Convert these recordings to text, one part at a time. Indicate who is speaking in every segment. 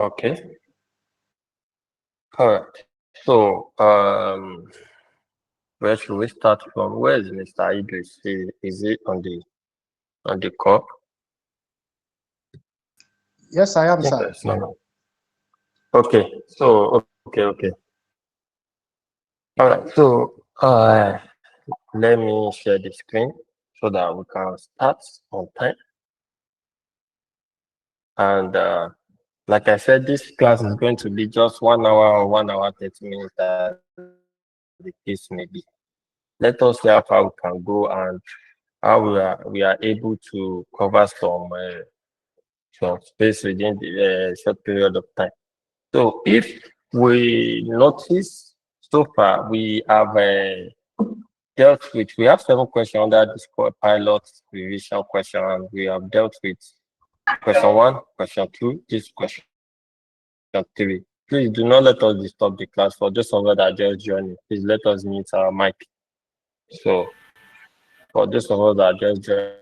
Speaker 1: Okay. All right. So, where should we start from? Where is Mr. Idris? Is he on the call?
Speaker 2: Yes, I am,
Speaker 1: I think
Speaker 2: sir.
Speaker 1: that's not. Okay. So, okay. All right. So, let me share the screen so that we can start on time. And like I said, this class is going to be just 1 hour or 1 hour 30 minutes, as the case may be. Let us see how far we can go and how we are able to cover some space within the short period of time. So if we notice so far, we have we have 7 questions under this pilot revision question, and we have dealt with question 1, question 2, this question 3. Please do not let us disturb the class. For those of us that just joined, please let us mute our mic. So for those of us that just joined,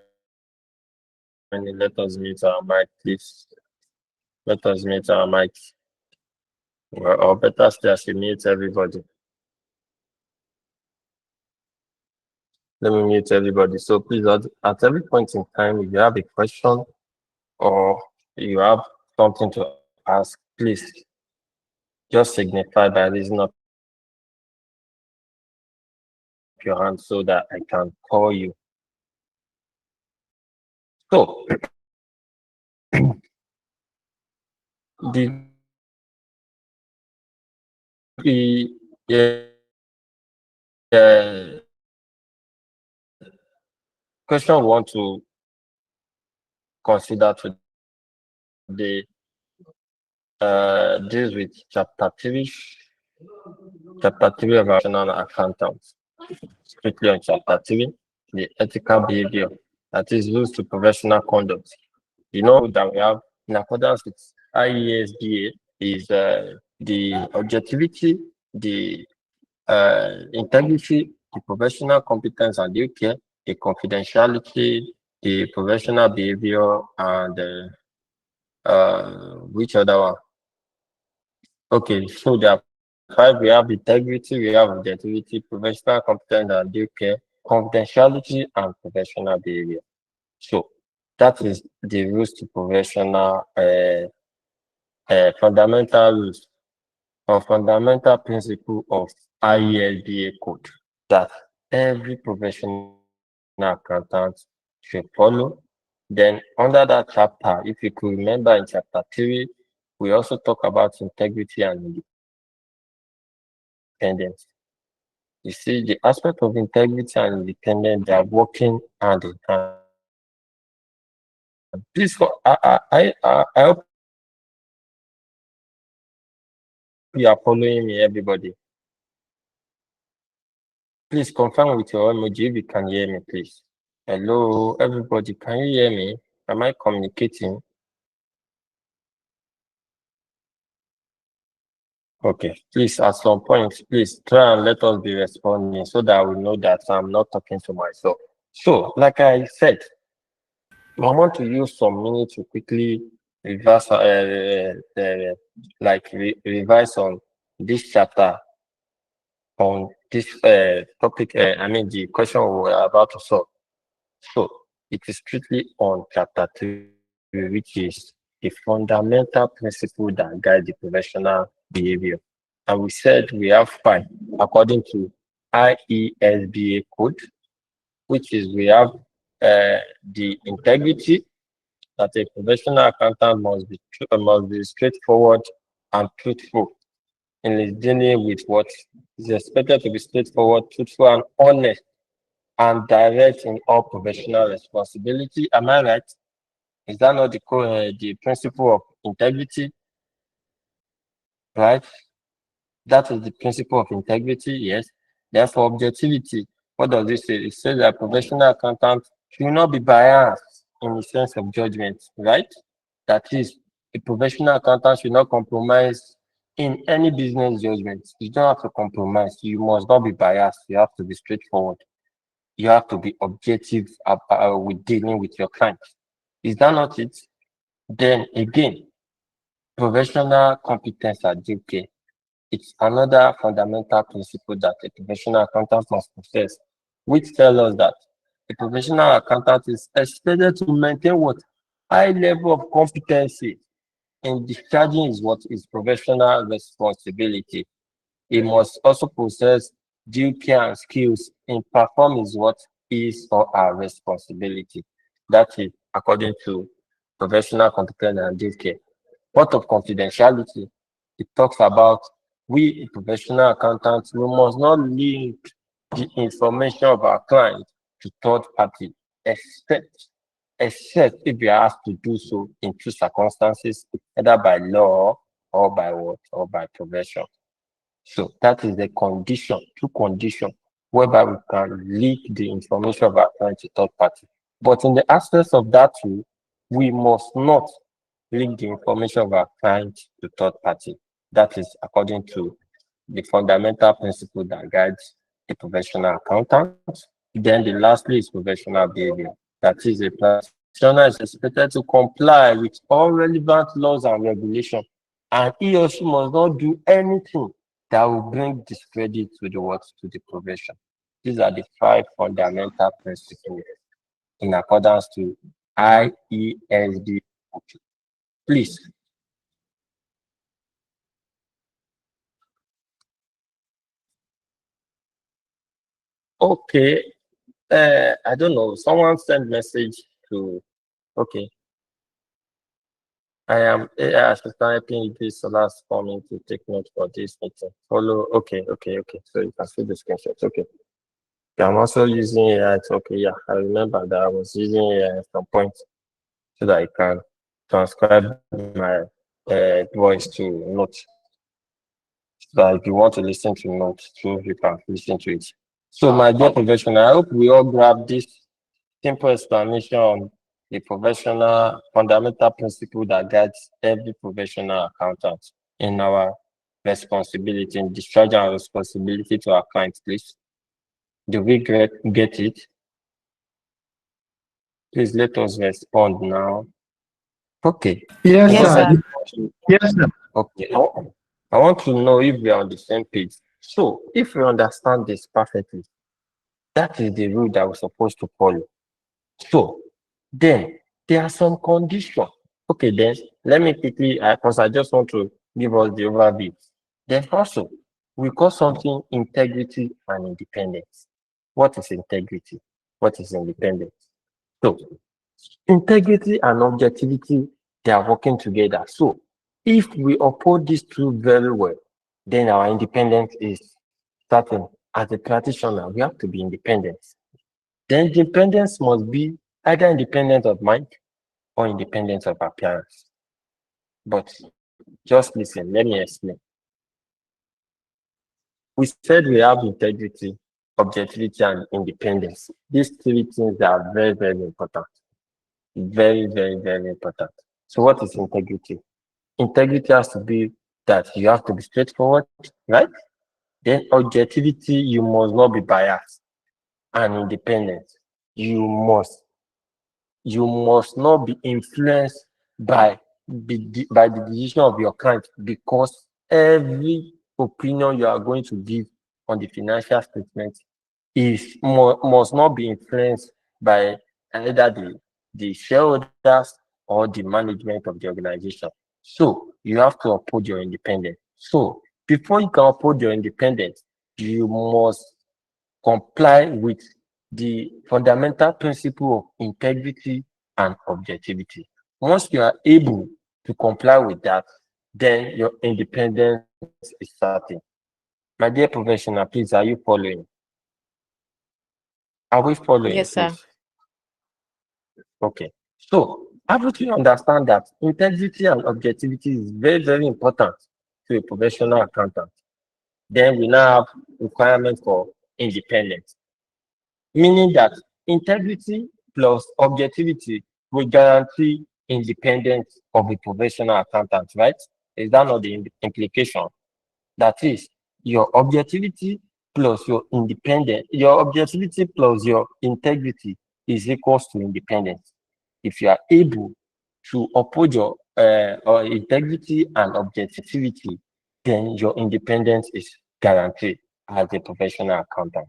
Speaker 1: let us mute our mic, please. Let us mute our mics. Or better still, I should mute everybody. Let me mute everybody. So please, at every point in time, if you have a question or you have something to ask, please just signify by raising up your hand so that I can call you. So the question we want to consider today deals with chapter 3 of our national accountants, strictly on chapter 3, the ethical behavior, that is rules to professional conduct. You know that we have, in accordance with IESBA, is the objectivity, the integrity, the professional competence and due care, the confidentiality, the professional behavior, and which other one? Okay, so there are 5. We have integrity, we have objectivity, professional competence and due care, confidentiality, and professional behavior. So that is the rules to professional fundamental rules or fundamental principle of IESBA code that every professional accountant should follow. Then under that chapter, if you could remember in chapter 3, we also talk about integrity and independence. You see, the aspect of integrity and independence, they are working hand in hand. Please, I hope you are following me, everybody. Please confirm with your emoji if you can hear me, please. Hello, everybody, can you hear me? Am I communicating? Okay, please, at some point, please try and let us be responding so that we know that I'm not talking to myself. So, like I said, I want to use some minutes to quickly reverse, revise on this chapter on this topic. I mean, the question we are about to solve. So, it is strictly on chapter 3, which is the fundamental principle that guide the professional behavior. And we said we have 5 according to IESBA code, which is we have the integrity, that a professional accountant must be straightforward and truthful in his dealing with what is expected to be straightforward, truthful, and honest and direct in all professional responsibility. Am I right? Is that not the principle of integrity? Right? That is the principle of integrity, yes. Therefore, objectivity. What does it say? It says that professional accountant should not be biased in the sense of judgment, right? That is, a professional accountant should not compromise in any business judgment. You don't have to compromise. You must not be biased. You have to be straightforward. You have to be objective with dealing with your client. Is that not it? Then again, Professional competence at UK. It's another fundamental principle that a professional accountant must possess, which tells us that a professional accountant is expected to maintain what high level of competency in discharging his professional responsibility. He must also possess due care and skills in performing what is or her responsibility. That is according to professional competence and due care. What of confidentiality? It talks about we professional accountants, we must not link the information of our client to third party, except except if we are asked to do so in two circumstances, either by law or by what or by profession. So that is the condition, two conditions, whereby we can leak the information of our client to third party. But in the absence of that too, we must not leak the information of our client to third party. That is according to the fundamental principle that guides a professional accountant. Then the lastly is professional behavior. That is, a practitioner is expected to comply with all relevant laws and regulations, and he or she must not do anything that will bring discredit to the work to the profession. These are the five fundamental principles in accordance to IESD. Please. Okay. I don't know. Someone sent message to. Okay. I am AI assistant helping this last for me to take note for this meeting. Follow. Okay. Okay. Okay. So you can see the screenshots. Okay. Yeah, I'm also using AI. Okay. Yeah. I remember that I was using AI at some point so that I can transcribe my voice to notes. So if you want to listen to notes too, you can listen to it. So my dear professional, I hope we all grab this simple explanation on the professional fundamental principle that guides every professional accountant in our responsibility, in discharging our responsibility to our clients, please. Do we get it? Please let us respond now. Okay.
Speaker 2: Yes,
Speaker 3: Yes,
Speaker 2: sir.
Speaker 3: sir.
Speaker 2: Yes, sir.
Speaker 1: Okay. I want to know if we are on the same page. So, if we understand this perfectly, that is the rule that we're supposed to follow. So, then there are some conditions. Okay, then let me quickly, because I just want to give us the overview. Then also, we call something integrity and independence. What is integrity? What is independence? So, integrity and objectivity, they are working together. So, if we uphold these two very well, then our independence is certain. As a practitioner, we have to be independent. The independence must be either independent of mind or independent of appearance. But just listen, let me explain. We said we have integrity, objectivity, and independence. These three things are very, very important. Very, very, very important. So, what is integrity? Integrity has to be that you have to be straightforward, right? Then, objectivity, you must not be biased, and independent. You must you must not be influenced by by the decision of your client, because every opinion you are going to give on the financial statement must not be influenced by either the shareholders or the management of the organization. So you have to uphold your independence. So before you can uphold your independence, you must comply with the fundamental principle of integrity and objectivity. Once you are able to comply with that, then your independence is certain. My dear professional, please, are you following? Are we following,
Speaker 3: Yes,
Speaker 1: please?
Speaker 3: sir.
Speaker 1: Okay. So, after you understand that integrity and objectivity is very, very important to a professional accountant, then we now have requirements for independence, meaning that integrity plus objectivity will guarantee independence of a professional accountant, right? Is that not the implication? That is, your objectivity plus your independence, your objectivity plus your integrity is equals to independence. If you are able to uphold your or integrity and objectivity, then your independence is guaranteed as a professional accountant.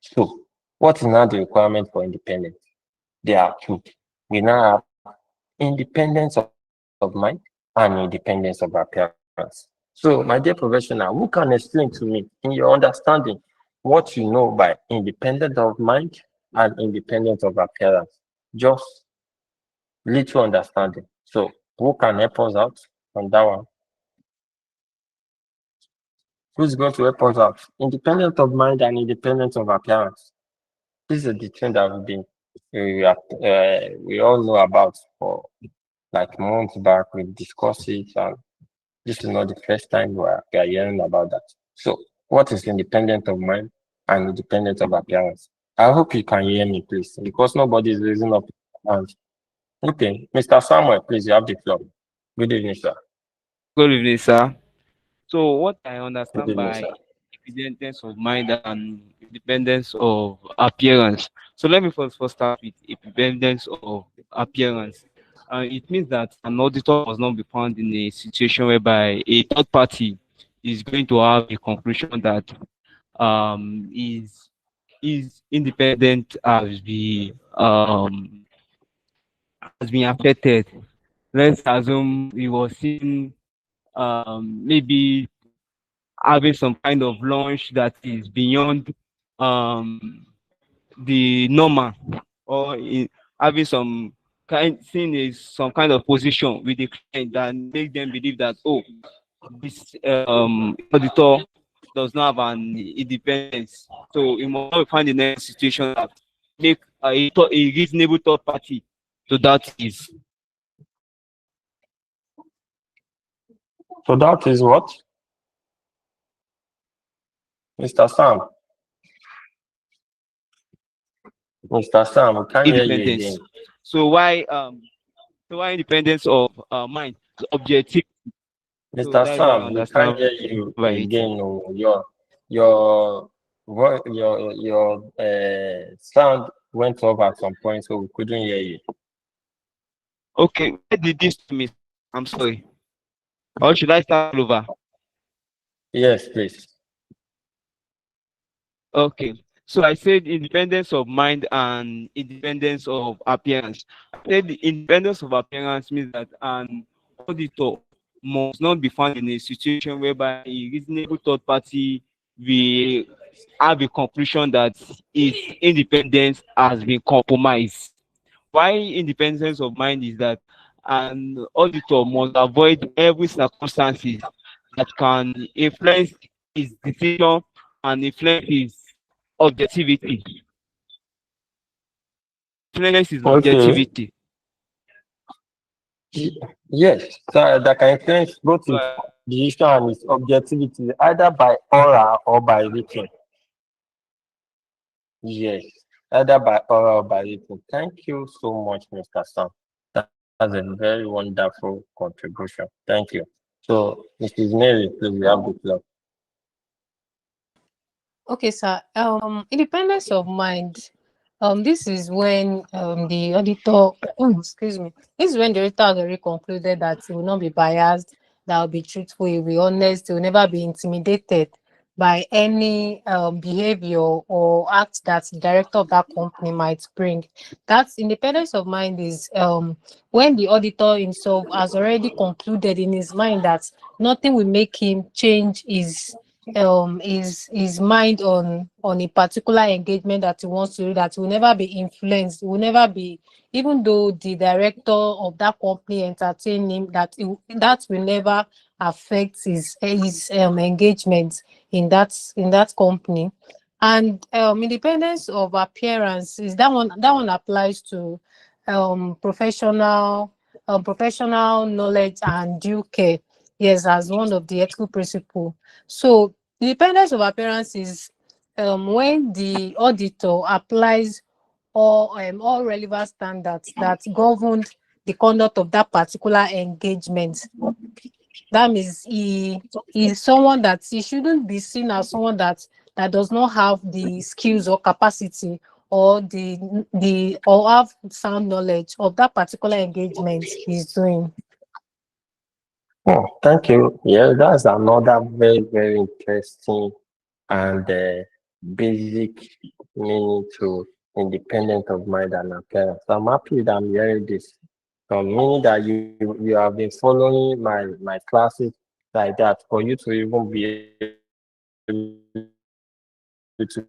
Speaker 1: So, what is now the requirement for independence? There are two. We now have independence of mind and independence of appearance. So, my dear professional, who can explain to me, in your understanding, what you know by independence of mind and independence of appearance? Just little understanding. So, who can help us out on that one? Who's going to help us out? Independence of mind and independence of appearance. This is the thing that we all know about for like months back. We discussed it, and this is not the first time we are hearing about that. So, what is independent of mind and independent of appearance? I hope you can hear me, please, because nobody is raising up their hand. Okay, Mr. Samuel, please, you have the floor. Good evening, sir.
Speaker 2: Good evening, sir. So, what I
Speaker 1: Good
Speaker 2: understand
Speaker 1: evening, sir.
Speaker 2: by independence of mind and independence of appearance. So, let me first start with independence of appearance. It means that an auditor must not be found in a situation whereby a third party is going to have a conclusion that is independent has been affected. Let's assume he was seen maybe having some kind of lunch that is beyond um the normal, or having some kind seeing is some kind of position with the client that make them believe that, oh, this auditor does not have an independence, so we must not find in any situation that make a reasonable third party to that is.
Speaker 1: So that is what? Mr. Sam. Mr. Sam, we can't hear you again.
Speaker 2: Independence. So why independence of mind? Objective. So
Speaker 1: Mr.
Speaker 2: that is what I
Speaker 1: Sam, we can't
Speaker 2: understand
Speaker 1: hear you
Speaker 2: by it.
Speaker 1: again. Oh, your sound went off at some point, so we couldn't hear you.
Speaker 2: Okay, where did this to me? I'm sorry. Or should I start all over?
Speaker 1: Yes, please.
Speaker 2: Okay. So I said independence of mind and independence of appearance. I said the independence of appearance means that an auditor must not be found in a situation whereby a reasonable third party will have a conclusion that its independence has been compromised. Why independence of mind is that an auditor must avoid every circumstances that can influence his decision and influence his objectivity. Influence his
Speaker 1: Okay.
Speaker 2: objectivity.
Speaker 1: Yes, so that can influence both his
Speaker 2: So,
Speaker 1: decision and his objectivity, either by oral or by written. Yes, either by oral or by written. Thank you so much, Mr. Sam. That's a very wonderful contribution. Thank you. So, Mrs. Mary, please, you have the floor.
Speaker 3: Okay, sir. Independence of mind. This is when the auditor, excuse me, this is when the auditor has already concluded that he will not be biased, that will be truthful, he will be honest, he will never be intimidated by any behavior or act that the director of that company might bring. That's independence of mind is when the auditor himself has already concluded in his mind that nothing will make him change his mind on a particular engagement that he wants to do, that will never be influenced, will never be, even though the director of that company entertain him, that will never affect his engagement in that company. And independence of appearance is that one applies to professional knowledge and due care, yes, as one of the ethical principle. So independence of appearance is when the auditor applies all relevant standards that governed the conduct of that particular engagement. That means he is someone that he shouldn't be seen as someone that does not have the skills or capacity or the or have sound knowledge of that particular engagement he's doing.
Speaker 1: Oh, thank you. Yeah, that's another very, very interesting and basic meaning to independent of mind and appearance. I'm happy that I'm hearing this. Meaning that you have been following my classes like that for you to even be able to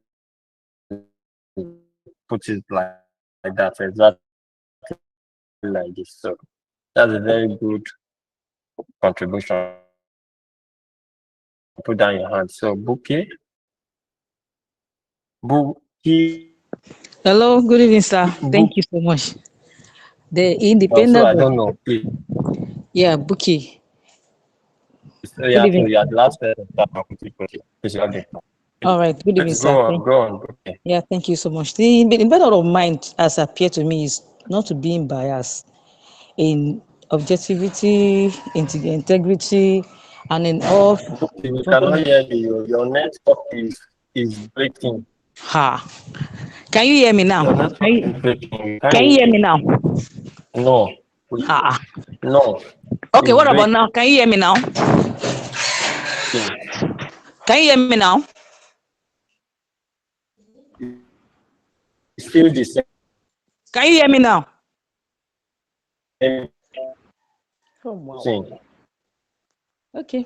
Speaker 1: put it like that exactly like this. So that's a very good contribution. Put down your hand. So Buki,
Speaker 4: Hello, good evening, sir. Thank you
Speaker 1: Book.
Speaker 4: so much. The
Speaker 1: Also,
Speaker 4: independent
Speaker 1: I
Speaker 4: of,
Speaker 1: don't know. Please,
Speaker 4: yeah, Buki.
Speaker 1: so
Speaker 4: Good
Speaker 1: yeah, so
Speaker 4: evening.
Speaker 1: you are the last person to start talking. Please, you have the floor.
Speaker 4: All right, good evening,
Speaker 1: Please
Speaker 4: sir.
Speaker 1: go on, Buki.
Speaker 4: Yeah, thank you so much. The independent of mind, as appear to me, is not to be biased in objectivity, integrity, and in all
Speaker 1: Buki, we cannot
Speaker 4: function.
Speaker 1: hear you. Your network is breaking.
Speaker 4: Ha. Can you hear me now?
Speaker 1: Your network is breaking. We can't
Speaker 4: Can you
Speaker 1: hear
Speaker 4: hear me
Speaker 1: you.
Speaker 4: now?
Speaker 1: No, we,
Speaker 4: Ha.
Speaker 1: no,
Speaker 4: Okay,
Speaker 1: it's
Speaker 4: what about
Speaker 1: breaking.
Speaker 4: now? Can you hear me now? Can you hear me now?
Speaker 1: It's still the same.
Speaker 4: Can you hear me now? Oh, wow.
Speaker 1: Thing.
Speaker 4: Okay,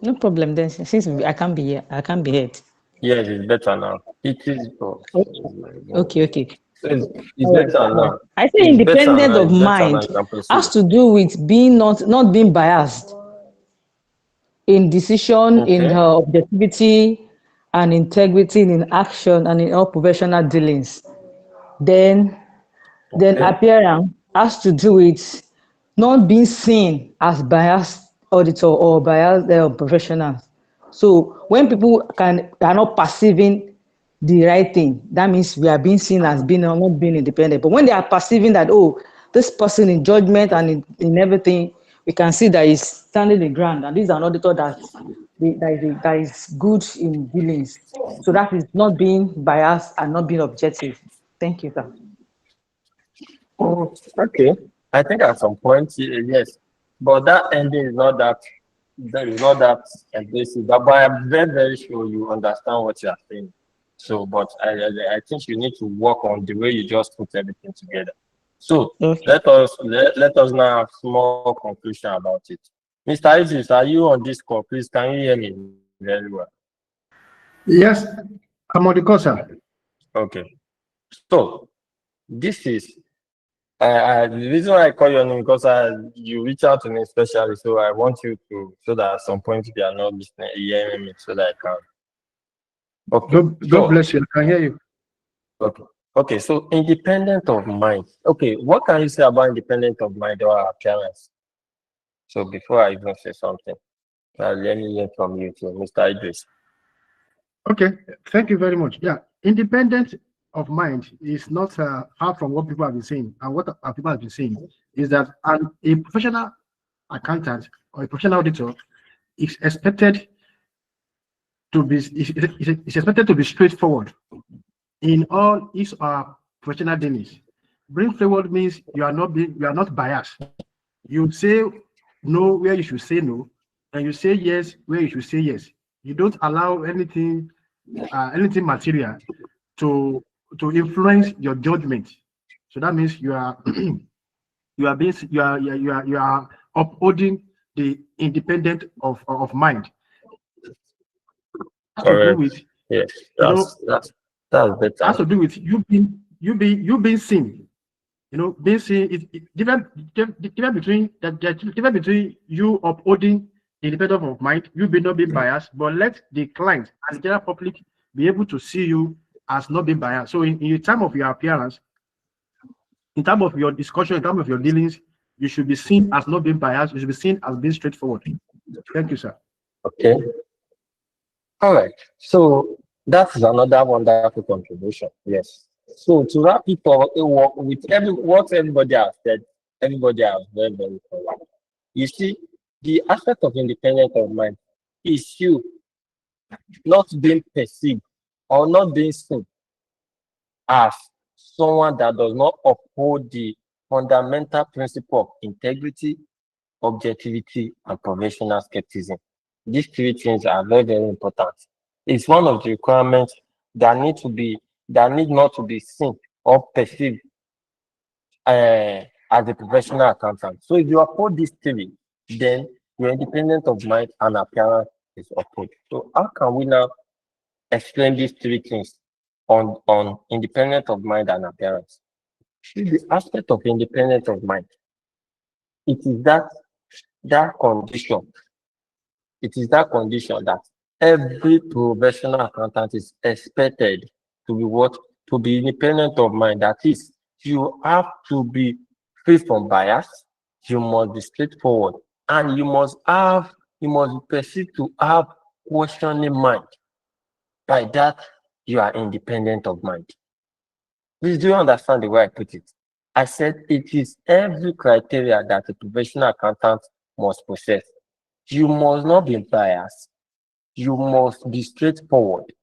Speaker 4: no problem then. Since I can't be here, I can't be heard.
Speaker 1: Yes, it's better now. It is. Oh,
Speaker 4: Okay, okay.
Speaker 1: so it's
Speaker 4: All right.
Speaker 1: better
Speaker 4: Yeah.
Speaker 1: now.
Speaker 4: I say
Speaker 1: It's better
Speaker 4: independent
Speaker 1: now.
Speaker 4: of
Speaker 1: It's better now.
Speaker 4: mind
Speaker 1: You can proceed.
Speaker 4: has to do with being not being biased in decision, in
Speaker 1: Okay.
Speaker 4: her objectivity and integrity in action and in all professional dealings. Then
Speaker 1: Okay.
Speaker 4: appearance has to do with not being seen as biased auditor or biased professional. So when people are not perceiving the right thing, that means we are being seen as being or not being independent. But when they are perceiving that, oh, this person in judgment and in everything, we can see that he's standing the ground, and this is an auditor that is good in dealings. So that is not being biased and not being objective. Thank you, sir.
Speaker 1: Oh, okay. I think at some point, yes. But that ending is not that embracing. But I'm very, very sure you understand what you are saying. So, but I think you need to work on the way you just put everything together. So
Speaker 4: Okay.
Speaker 1: let us now have small conclusion about it. Mr. Isis, are you on this call? Please, can you hear me very well?
Speaker 5: Yes, I'm on the call, sir.
Speaker 1: Okay. So this is the reason why I call your name because you reach out to me especially, so I want you to so that at some point you are not listening, hearing me, so that I can. Okay,
Speaker 5: God
Speaker 1: so
Speaker 5: bless you. I can hear you.
Speaker 1: okay, okay. So independent of mind. Okay, what can you say about independent of mind or appearance? So before I even say something, let me hear from you too, Mr. Idris.
Speaker 5: Okay, thank you very much. Yeah, independent of mind is not far from what people have been saying. And what people have been saying is that a professional accountant or a professional auditor is expected to be is expected to be straightforward in all his professional dealings. Bring forward means you are not biased. You say no where you should say no, and you say yes where you should say yes. You don't allow anything material to influence your judgment. So that means you are you are upholding the independent of mind. Has to do
Speaker 1: Correct.
Speaker 5: with
Speaker 1: Yes,
Speaker 5: you know
Speaker 1: that's better.
Speaker 5: has to do with you being seen. Being seen is different between the difference between you upholding the independence of mind, you be not being biased, but let the client and the general public be able to see you as not being biased. So in the time of your appearance, in terms of your discussion, in terms of your dealings, you should be seen as not being biased. You should be seen as being straightforward. Thank you, sir.
Speaker 1: Okay. All right. So that's another wonderful contribution. Yes. So to wrap it up, with what everybody has said, everybody has very, very correct. You see, the aspect of independence of mind is you not being perceived or not being seen as someone that does not uphold the fundamental principle of integrity, objectivity, and professional skepticism. These three things are very, very important. It's one of the requirements that need not to be seen or perceived as a professional accountant. So if you uphold these three, then your independence of mind and appearance is upheld. So how can we now explain these three things on independence of mind and appearance? The aspect of independence of mind, it is that condition. It is that condition that every professional accountant is expected to be what? To be independent of mind. That is, you have to be free from bias, you must be straightforward, and you must be perceived to have questioning mind. By that, you are independent of mind. Please do you understand the way I put it? I said it is every criteria that a professional accountant must possess. You must not be biased, you must be straightforward,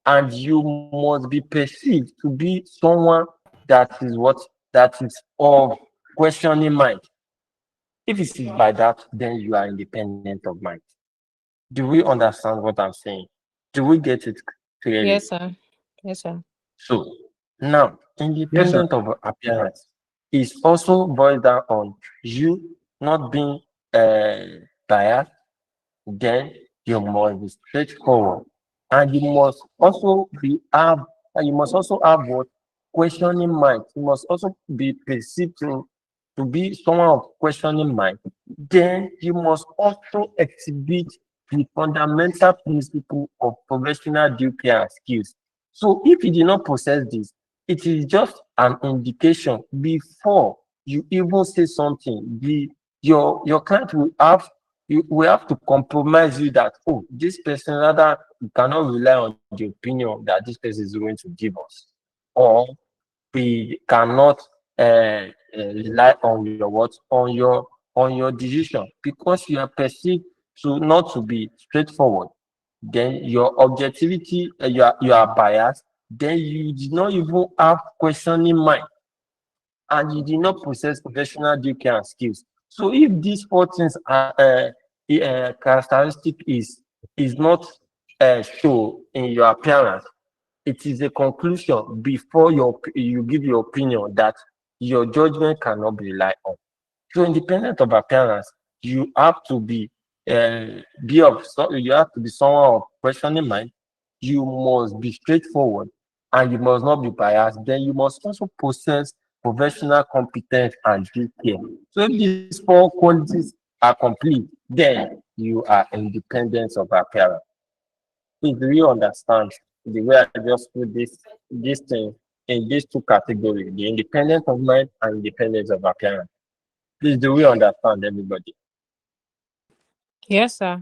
Speaker 1: and you must be perceived to be someone that is of questioning mind. If it is by that, then you are independent of mind. Do we understand what I'm saying? Do we get it clearly?
Speaker 3: Yes, sir. Yes, sir.
Speaker 1: So now,
Speaker 5: Yes, sir.
Speaker 1: independent of appearance is also boiled down on you not being biased, then you must be straightforward, and you must also have what? Questioning mind. You must also be perceived to be someone of questioning mind. Then you must also exhibit the fundamental principle of professional due care and skills. So if you do not possess this, it is just an indication before you even say something. Your client will have you we have to compromise you that, oh, this person, rather, you cannot rely on the opinion that this person is going to give us, or we cannot rely on your what on your decision, because you are perceived to not to be straightforward. Then your objectivity, you are biased, then you did not even have questioning mind, and you did not possess professional due care and skills. So if these four things are characteristic is not show in your appearance, it is a conclusion before you give your opinion that your judgment cannot be relied on. So independent of appearance, you have to you have to be someone of questioning mind. You must be straightforward, and you must not be biased. Then you must also possess professional competence and due care. So if these four qualities are complete, then you are independent of appearance. Please do you understand the way I just put this thing in these two categories, the independence of mind and independence of appearance? Please, do we understand, everybody?
Speaker 3: Yes, sir.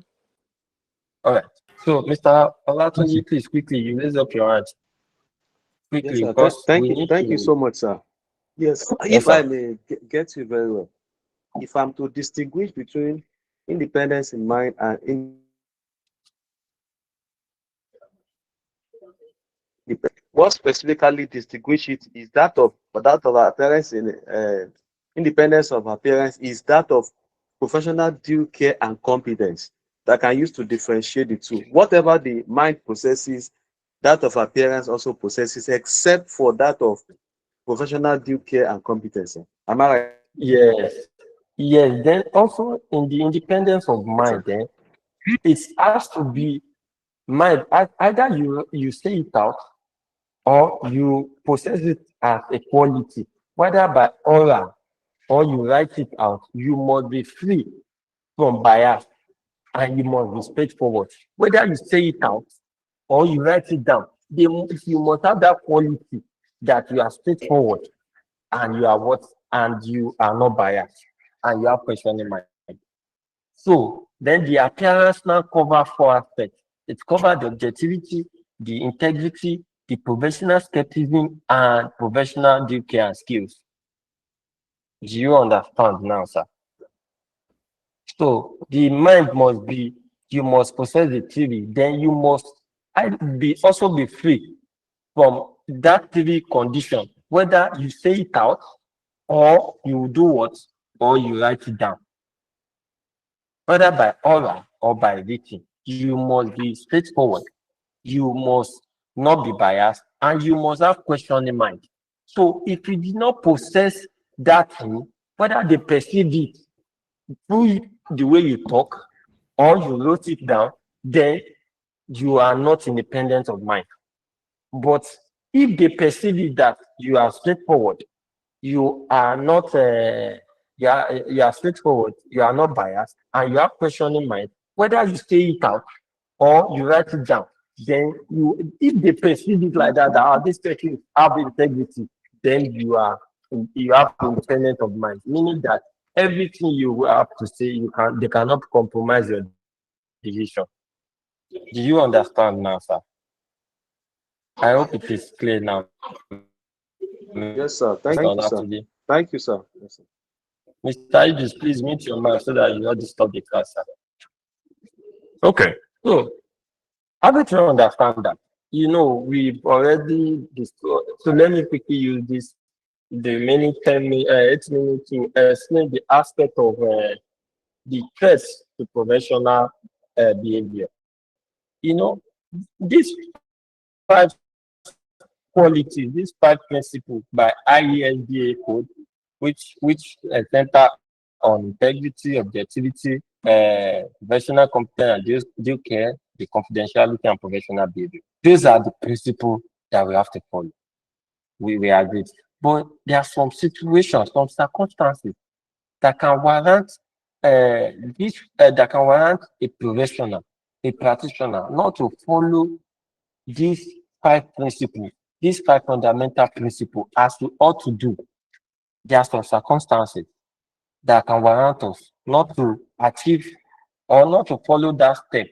Speaker 1: All right. So, Mr.
Speaker 5: Yes, sir.
Speaker 1: Olatunji, please quickly, you raise up your hand
Speaker 6: Yes,
Speaker 1: quickly
Speaker 6: sir.
Speaker 1: because
Speaker 6: Thank
Speaker 1: we
Speaker 6: you.
Speaker 1: need
Speaker 6: Thank you
Speaker 1: to.
Speaker 6: so much, sir. Yes,
Speaker 1: Yes,
Speaker 6: if I
Speaker 1: sir.
Speaker 6: may get you very well, if I'm to distinguish between independence in mind and what specifically distinguish it is that of appearance in independence of appearance is that of professional due care and competence that can use to differentiate the two. Whatever the mind possesses, that of appearance also possesses, except for that of professional due care and competence. Am I right?
Speaker 1: Yes. Yes. Then also in the independence of
Speaker 6: Yes, sir.
Speaker 1: mind, then it has to be mind. Either you say it out or you possess it as a quality, whether by oral or you write it out. You must be free from bias, and you must be straightforward. Whether you say it out or you write it down, you must have that quality that you are straightforward, and you are what and you are not biased, and you have questioning mind. So then the appearance now cover four aspects. It covers the objectivity, the integrity, the professional skepticism, and professional due care and skills. Do you understand now, sir? So the mind must be, you must possess the theory, then you must also be free from that theory condition, whether you say it out or you do what, or you write it down. whether by oral or by written, you must be straightforward. You must not be biased, and you must have questioning mind. So if you did not possess that thing, whether they perceive it through the way you talk or you wrote it down, then you are not independent of mind. But if they perceive it that you are straightforward, you are not you are straightforward, you are not biased, and you have questioning mind, whether you say it out or you write it down, then you if they perceive it like that, that this person have integrity, then you have independence of mind, meaning that everything you have to say, you can they cannot compromise your decision. Do you understand now, sir? I hope it is clear now.
Speaker 6: Yes, sir. Thank you, sir. Thank you, sir. Yes, sir.
Speaker 1: Mr. Idris, please mute your mic so that you don't disturb the class, sir. Okay, so how do you understand that? We've already discussed. So let me quickly use the remaining 8 minutes to explain the aspect of the threats to professional behavior. These five qualities, these five principles by IESBA code, which center on integrity, objectivity, professional competence, and due care, the confidentiality and professional behavior. Those are the principles that we have to follow. We agree. But there are some situations, some circumstances that can warrant that can warrant a professional, a practitioner, not to follow these five principles, these five fundamental principles as we ought to do. There are some circumstances that can warrant us not to achieve or not to follow that step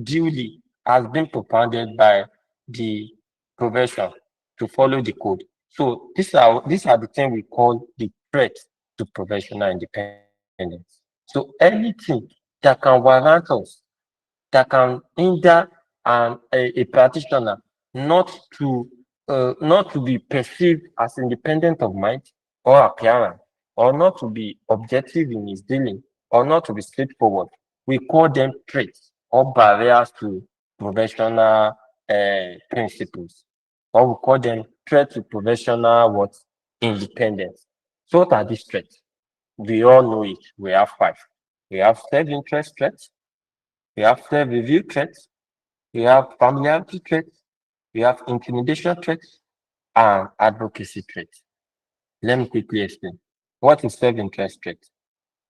Speaker 1: duly as been propounded by the profession to follow the code. So these are the things we call the threat to professional independence. So anything that can warrant us, that can hinder a practitioner not not to be perceived as independent of mind or appearance, or not to be objective in his dealing, or not to be straightforward. We call them traits or barriers to professional principles, or we call them threats to professional what independence. So what are these threats? We all know it. We have five. We have self-interest threats. We have self-review threats. We have familiarity threats. We have intimidation threats and advocacy threats. Let me quickly explain. What is self-interest threat?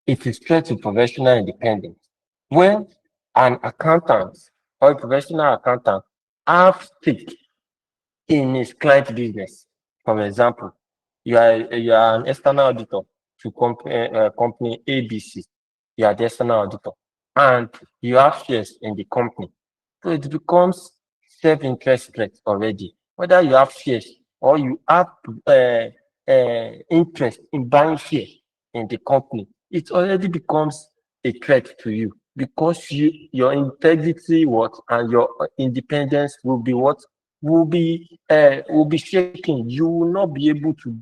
Speaker 1: It is threat to professional independence. When an accountant or a professional accountant have stake in his client business. For example, you are an external auditor to company ABC. You are the external auditor, and you have shares in the company. So it becomes self-interest threat already. Whether you have shares or you have interest in buying shares in the company, it already becomes a threat to you because your integrity and your independence will be shaken. You will not be able to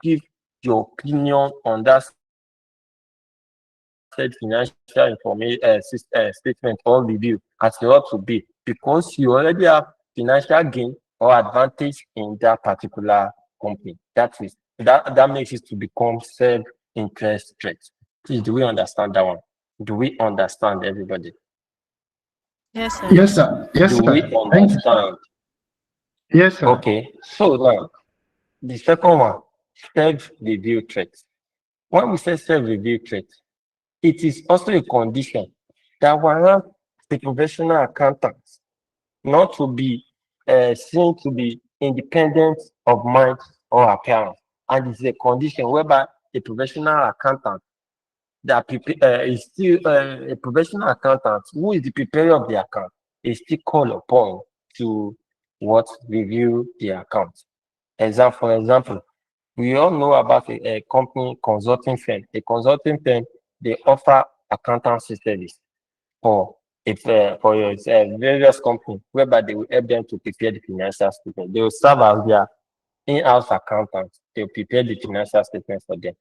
Speaker 1: give your opinion on that said financial statement or review as you ought to be because you already have financial gain or advantage in that particular company. That makes it to become self-interest threat. Please, do we understand that one? Do we understand, everybody?
Speaker 3: Yes, sir.
Speaker 5: Yes, sir. Yes,
Speaker 1: Do we
Speaker 5: sir. Thank you.
Speaker 1: understand?
Speaker 5: Yes, sir.
Speaker 1: Okay, so now the second one, self-review threat. When we say self-review threat, it is also a condition that warrants the professional accountant not to be seen to be independent of mind or appearance. And it's a condition whereby a professional accountant is still a professional accountant who is the preparer of the account is still called upon to review the account. For example, we all know about a company consulting firm. A consulting firm, they offer accountancy service for various companies whereby they will help them to prepare the financial statement. They will serve as their in-house accountants. They will prepare the financial statements for them.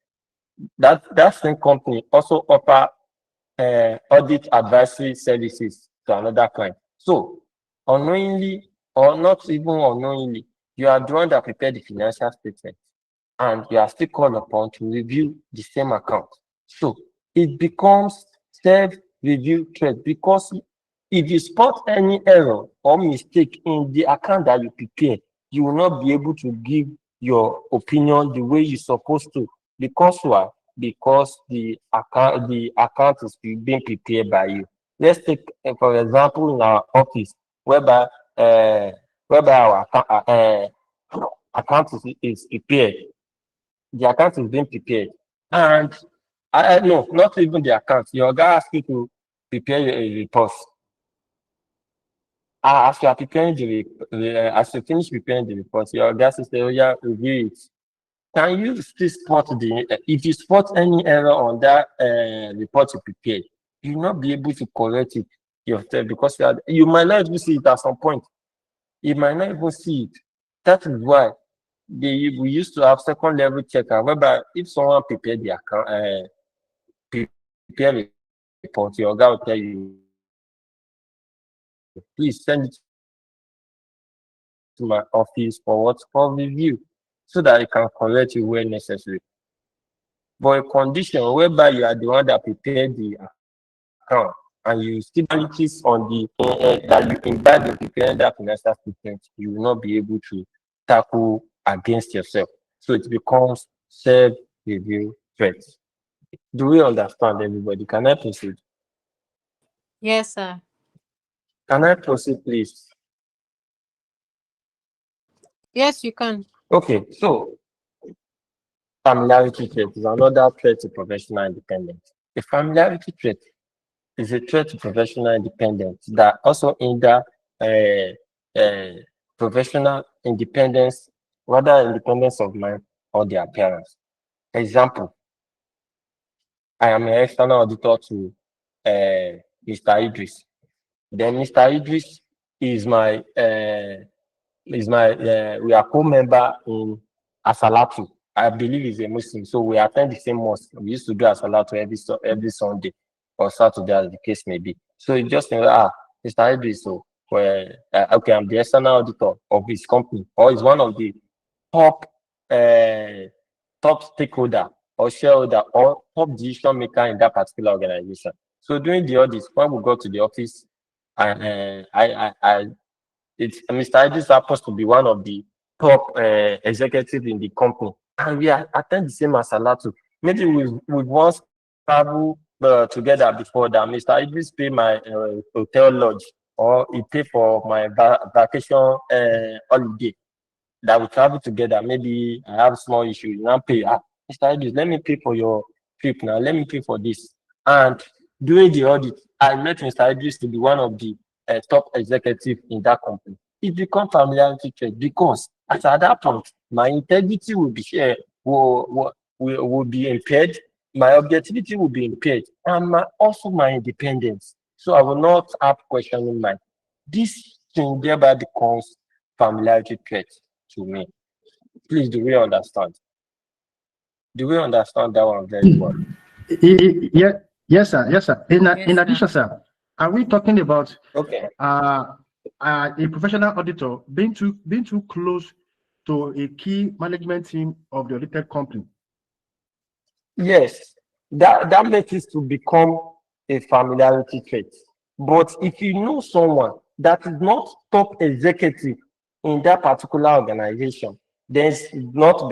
Speaker 1: That same company also offer audit advisory services to another client. So unknowingly or not even unknowingly, you are the one that prepared the financial statement and you are still called upon to review the same account. So it becomes self-review threat because if you spot any error or mistake in the account that you prepare, you will not be able to give your opinion the way you're supposed to. Because why? Because the account is being prepared by you. Let's take for example in our office whereby uh, our account is prepared. The account is being prepared, and I no, not even the account. Your guy asks you to prepare a report. As you are preparing as you finish preparing the report, your guy says, "Oh yeah, review it." Can you still spot if you spot any error on that report you prepared, you will not be able to correct it yourself because you might not even see it at some point. You might not even see it. That is why we used to have second level checker, whereby if someone prepared the account, prepare report, your guy will tell you, please send it to my office for what for review, so that I can correct you where necessary. But a condition whereby you are the one that prepared the account and you still analysis on the that you invite in preparing that financial statement, you will not be able to tackle against yourself. So it becomes self-review threat. Do we understand, everybody? Can I proceed?
Speaker 3: Yes, sir.
Speaker 1: Can I proceed, please?
Speaker 3: Yes, you can.
Speaker 1: Okay, so familiarity threat is another threat to professional independence. A familiarity threat is a threat to professional independence that also hinder uh, professional independence, whether independence of mind or their appearance. Example, I am an external auditor to Mr. Idris. Then Mr. Idris is my we are co-member in Asalatu. I believe he's a Muslim, so we attend the same mosque. We used to do Asalatu every Sunday or Saturday, as the case may be. So it just Mr. Idris, so okay, I'm the external auditor of his company, or he's one of the top uh, top stakeholder or shareholder or top decision maker in that particular organization. So during the audit, when we go to the office, and I it's Mr. Idris happens to be one of the top executive in the company, and we attend the same as Salatu. Maybe we once travel together before that. Mr. Idris pay my hotel lodge, or he pay for my vacation holiday that we travel together. Maybe I have small issue, you now pay. Mr. Idris, let me pay for your trip now. Let me pay for this. And during the audit, I met Mr. Idris to be one of the top executive in that company. It becomes familiarity trait because at that point, my integrity will be will be impaired. My objectivity will be impaired, and also my independence. So I will not have questioning mind. This thing thereby becomes familiarity trait to me. Please, do we understand? Do we understand that one very well?
Speaker 5: Yeah, yes, sir. Yes, sir.
Speaker 3: Yes,
Speaker 5: In
Speaker 3: sir.
Speaker 5: addition, sir, are we talking about
Speaker 1: Okay.
Speaker 5: a professional auditor being too close to a key management team of the audited company?
Speaker 1: Yes, that makes it to become a familiarity trait. But if you know someone that is not top executive in that particular organization, then it's not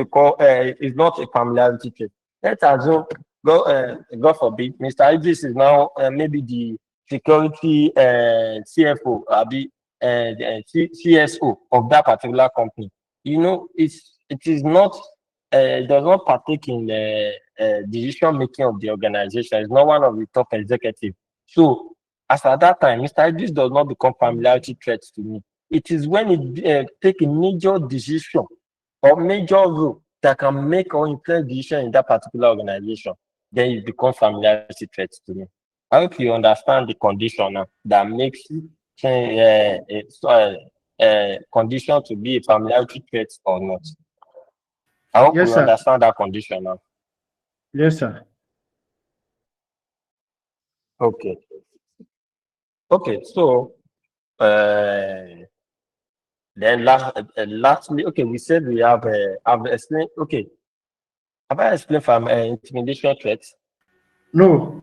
Speaker 1: a familiarity trait. Let's assume, God forbid, Mr. Idris is now maybe the security CFO, the CSO of that particular company. You know, it is not it does not partake in decision making of the organization. It's not one of the top executives. So, as at that time, Mr. Idris does not become familiarity threat to me. It is when it take a major decision or major role that can make or influence decision in that particular organization, then it becomes familiarity threat to me. I hope you understand the condition now that makes condition to be a familiarity threat or not. I hope
Speaker 5: Yes,
Speaker 1: we
Speaker 5: sir.
Speaker 1: understand that condition now.
Speaker 5: Yes, sir.
Speaker 1: Okay. Okay. So, uh, then lastly, okay, we said we have, I've explained, okay, have I explained from intimidation threats?
Speaker 5: No.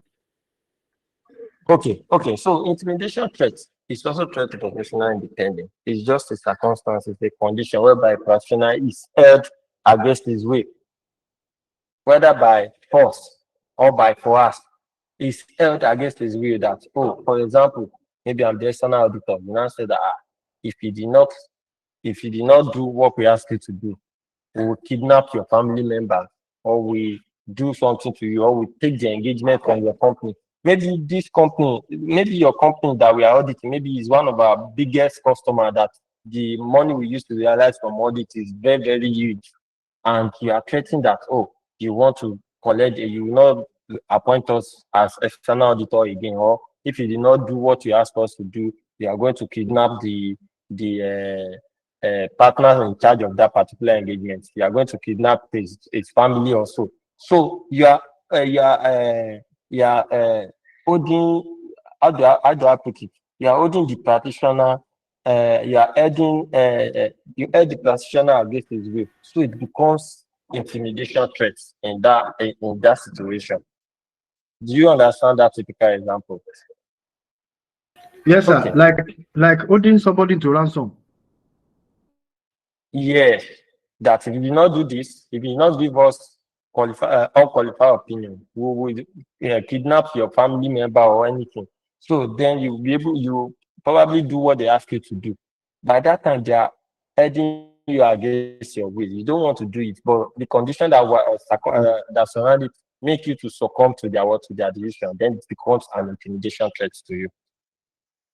Speaker 1: Okay. So intimidation threats is also threat to professional independence. It's just a circumstance, it's a condition whereby a professional is held against his will, whether by force or by force, is held against his will that, oh, for example, maybe I'm the external auditor. You now say that if you did not if you did not do what we ask you to do, we will kidnap your family member, or we do something to you, or we take the engagement from your company. Maybe this company, maybe your company that we are auditing, maybe is one of our biggest customer that the money we used to realize from audit is very, very huge. And you are threatening that, oh, you want to collect, you will not appoint us as external auditor again, or if you did not do what you asked us to do, you are going to kidnap the partner in charge of that particular engagement. You are going to kidnap his family also. So you are holding, how do I put it? You are holding the practitioner, you are adding you add the practitioner against his will. So it becomes intimidation threats in that situation. Do you understand that typical example?
Speaker 5: Yes, sir.
Speaker 1: Okay.
Speaker 5: Like holding somebody to ransom.
Speaker 1: Yes, that if you did not do this, if you did not give us unqualified opinion, we will kidnap your family member or anything. So then you probably do what they ask you to do. By that time, they are heading you against your will. You don't want to do it, but the condition that surround it make you to succumb to their decision. Then it becomes an intimidation threat to you.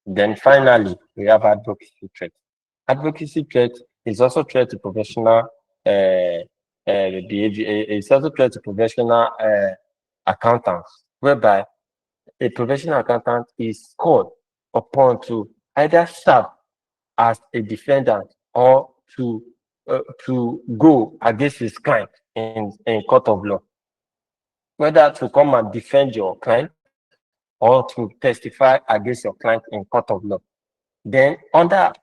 Speaker 1: Then finally, we have advocacy threat. Advocacy threat is also threat to professional behavior. It's also threat to professional accountants, whereby a professional accountant is called upon to either serve as a defendant or to go against his client in court of law, whether to come and defend your client or to testify against your client in court of law. Then under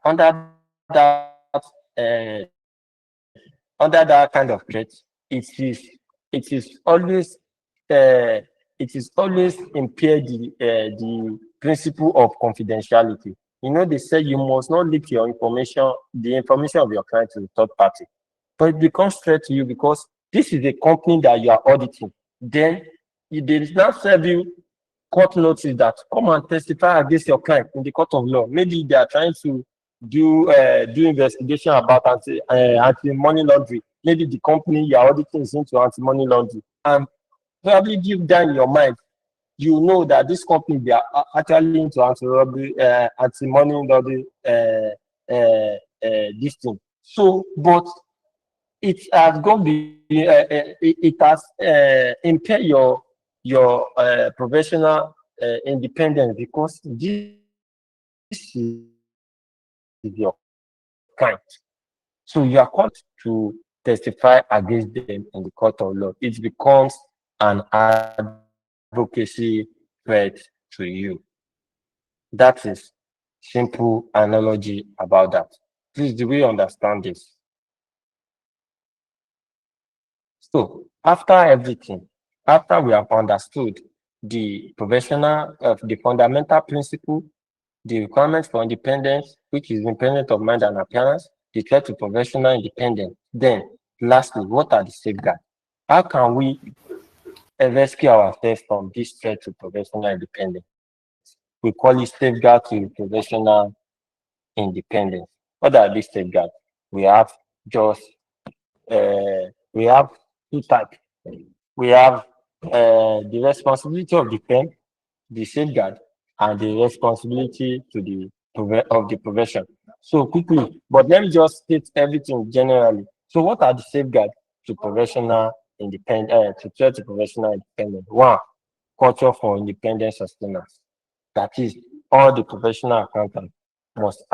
Speaker 1: that kind of threat, it is it is always it is always impair the principle of confidentiality. You know, they say you must not leak your information, the information of your client, to the third party. But it becomes threat to you because this is a company that you are auditing. Then they now serve you court notice that come and testify against your client in the court of law. Maybe they are trying to do investigation about anti money laundering. Maybe the company you are auditing is into anti money laundering, and probably deep down in your mind, you know that this company they are actually into anti robbery, anti money laundering, this thing. So, but it has gone it has impaired your professional independence, because this is your client. So you are called to testify against them in the court of law. It becomes an advocacy threat to you. That is simple analogy about that. Please, do we understand this? So after everything, after we have understood the professional the fundamental principle, the requirements for independence, which is independent of mind and appearance, the threat to professional independence. Then, lastly, what are the safeguards? How can we rescue ourselves from this threat to professional independence? We call it safeguard to professional independence. What are these safeguards? We have just we have two types. We have the responsibility of the firm, the safeguard, and the responsibility to of the profession. So quickly, but let me just state everything generally. So what are the safeguards to professional to threat to professional independence? One, culture for independent sustenance. That is, all the professional accountants must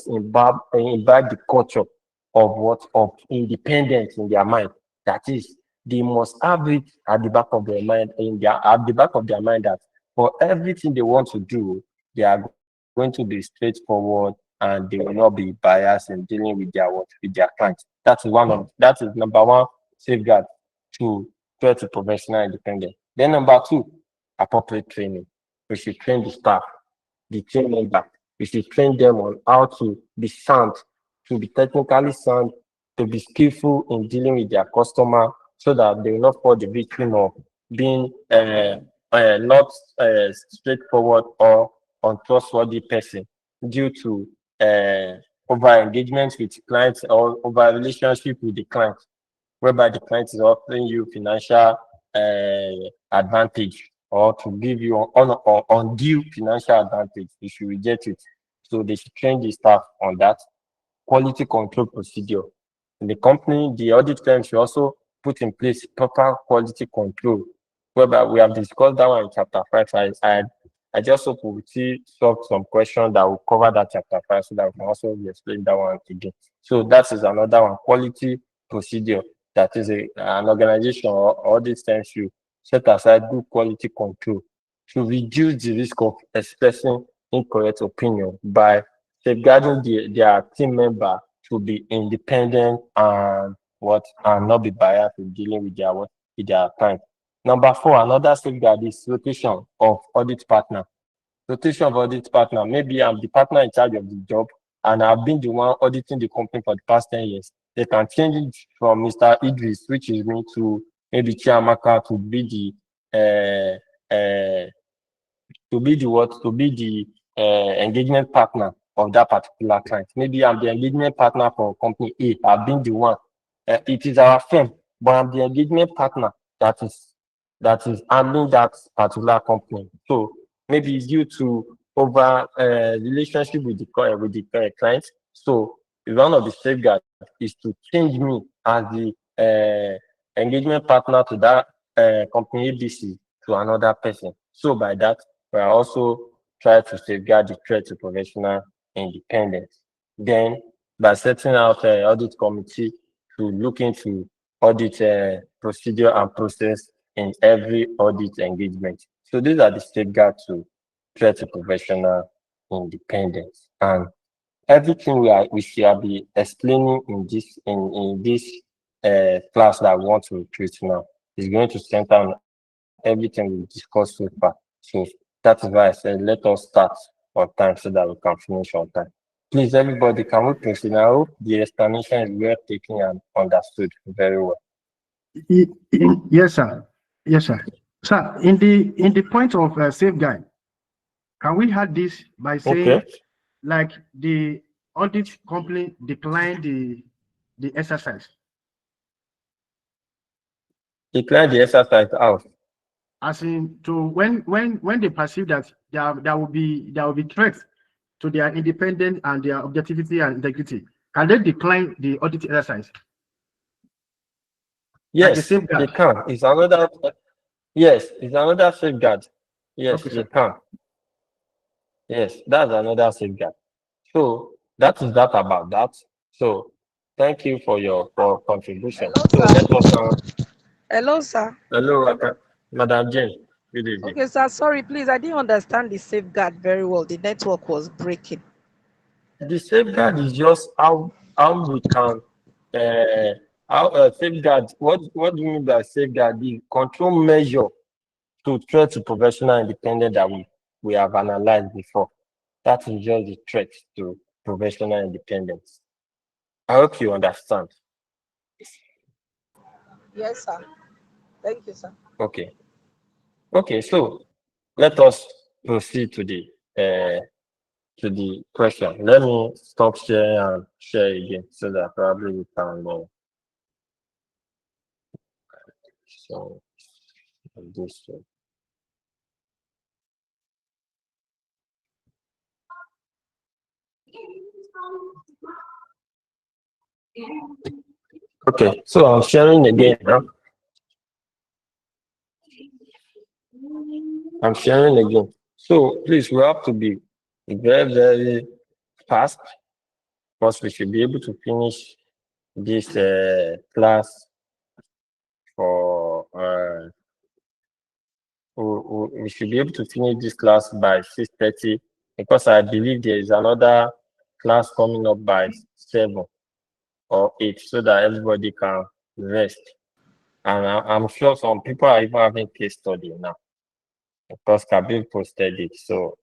Speaker 1: imbibe the culture of what of independence in their mind. That is, they must have it at the back of their mind, at the back of their mind, that for everything they want to do, they are going to be straightforward and they will not be biased in dealing with their work with their clients. That is number one safeguard to try to professional independence. Then number two, appropriate training. We should train the staff, the team member. We should train them on how to be sound, to be technically sound, to be skillful in dealing with their customer, so that they will not fall the victim of being not straightforward or untrustworthy person due to over engagement with clients or over relationship with the client, whereby the client is offering you financial advantage or to give you undue financial advantage. If you reject it, so they should train the staff on that. Quality control procedure in the company. The audit firm should also put in place proper quality control, whereby we have discussed that one in chapter 5. I just hope we see solve some questions that will cover that chapter 5, so that we can also explain that one again. So that is another one, quality procedure. That is an organization or audit firm should set aside good quality control to reduce the risk of expressing incorrect opinion by safeguarding their team member to be independent and not be biased in dealing with their client. Number four, another safeguard is rotation of audit partner. Rotation of audit partner. Maybe I'm the partner in charge of the job and I've been the one auditing the company for the past 10 years. They can change it from Mr. Idris, which is me, to maybe Chiamaka to be the engagement partner of that particular client. Maybe I'm the engagement partner for company A. I've been the one. It is our firm, but I'm the engagement partner that is handling that particular company. So maybe it's due to over relationship with the client. So one of the safeguards is to change me as the engagement partner to that company ABC to another person. So by that, we are also try to safeguard the threat to professional independence. Then, by setting out an audit committee to look into audit procedure and process in every audit engagement. So these are the safeguards to threat to professional independence. And everything we shall be explaining in this class that we want to treat now is going to center on everything we discussed so far. So that is why I said let us start on time so that we can finish on time. Please, everybody, can we proceed? I hope the explanation is well taken and understood very well.
Speaker 5: Yes, sir. Yes, sir. Sir, in the point of safeguard, can we have this by saying,
Speaker 1: Okay.
Speaker 5: like, the audit company declined the exercise,
Speaker 1: Declare the exercise out.
Speaker 5: as in to when they perceive that there will be threats to their independence and their objectivity and integrity, can they decline the audit exercise? Like a
Speaker 1: Yes, they
Speaker 5: safeguard.
Speaker 1: can. It's another safeguard. Yes,
Speaker 5: Okay,
Speaker 1: they
Speaker 5: sir.
Speaker 1: can. Yes, that's another safeguard. So that is that about that. So thank you for your contribution.
Speaker 7: Hello,
Speaker 1: So
Speaker 7: sir.
Speaker 1: let us now.
Speaker 7: Hello, sir.
Speaker 1: Hello, Madam Jane. Good evening.
Speaker 7: Okay, sir. Sorry, please. I didn't understand the safeguard very well. The network was breaking.
Speaker 1: The safeguard is just how we can safeguard. What do you mean by safeguard? The control measure to threat to professional independence that we have analyzed before. That is just the threat to professional independence. I hope you understand.
Speaker 7: Yes, sir. Thank you, sir.
Speaker 1: Okay. Okay, so let us proceed to the question. Let me stop sharing and share again so that probably we can so this way. Okay, so I'm sharing again now. I'm sharing again. So please, we have to be very, very fast because we should be able to finish this class for we should be able to finish this class by 6:30 because I believe there is another class coming up by 7 or 8 so that everybody can rest. And I'm sure some people are even having case study now because Kabir posted it. So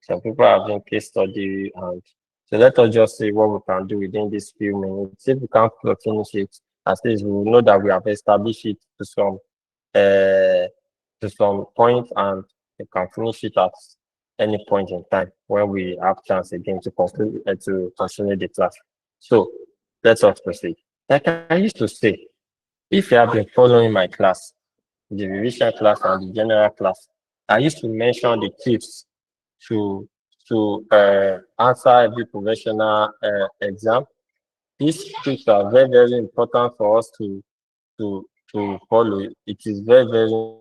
Speaker 1: some people are having case study, and so let us just see what we can do within these few minutes. If we can't finish it, at least we will know that we have established it to some point, and we can finish it at any point in time when we have chance again to conclude to continue the class. So let us proceed. Like I used to say, if you have been following my class, the revision class and the general class, I used to mention the tips to answer every professional exam. These tips are very, very important for us to follow. It is very, very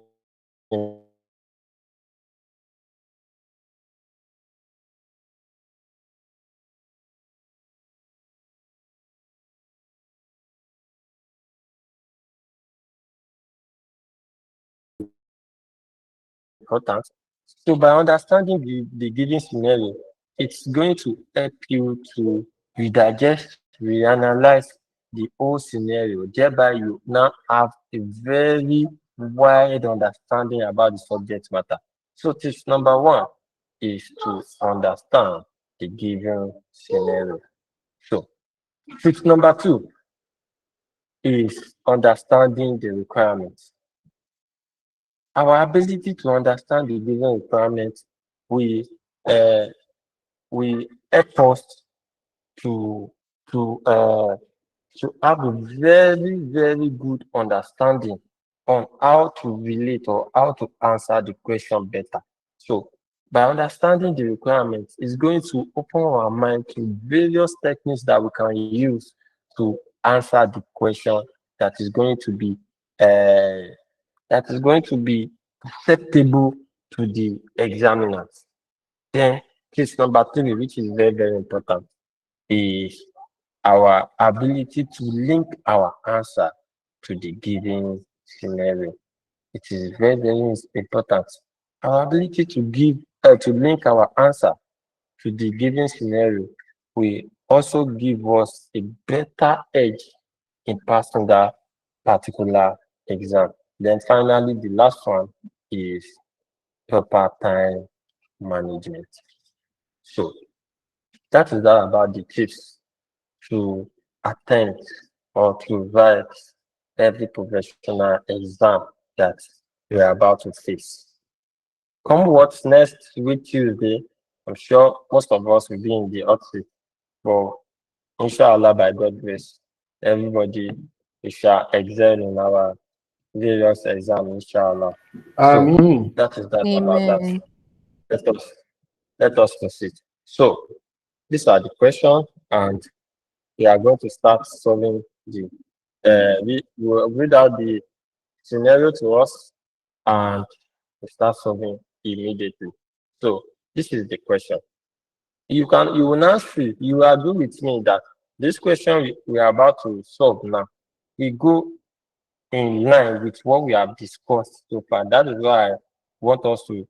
Speaker 1: important. So by understanding the given scenario, it's going to help you to redigest, reanalyze the whole scenario. Thereby, you now have a very wide understanding about the subject matter. So tips number one is to understand the given scenario. So tips number two is understanding the requirements. Our ability to understand the given requirements will uh, will help us to to uh, to have a very, very good understanding on how to relate or how to answer the question better. So by understanding the requirements, it's going to open our mind to various techniques that we can use to answer the question that is going to be uh, acceptable to the examiners. Then case number three, which is very, very important, is our ability to link our answer to the given scenario. It is very, very important. Our ability to link our answer to the given scenario will also give us a better edge in passing that particular exam. Then finally, the last one is proper time management. So that is all about the tips to attend or to write every professional exam that you are about to face. Come what's next week Tuesday, I'm sure most of us will be in the hot seat. But inshallah, by God's grace, everybody we shall excel in our various exams, inshallah. So that is that about that.
Speaker 3: Amen.
Speaker 1: Let us let us proceed. So these are the questions, and we are going to start solving the we will read out the scenario to us and we start solving immediately. So this is the question. You will now see, you agree with me that this question we are about to solve now, we go in line with what we have discussed so far. That is why I want us to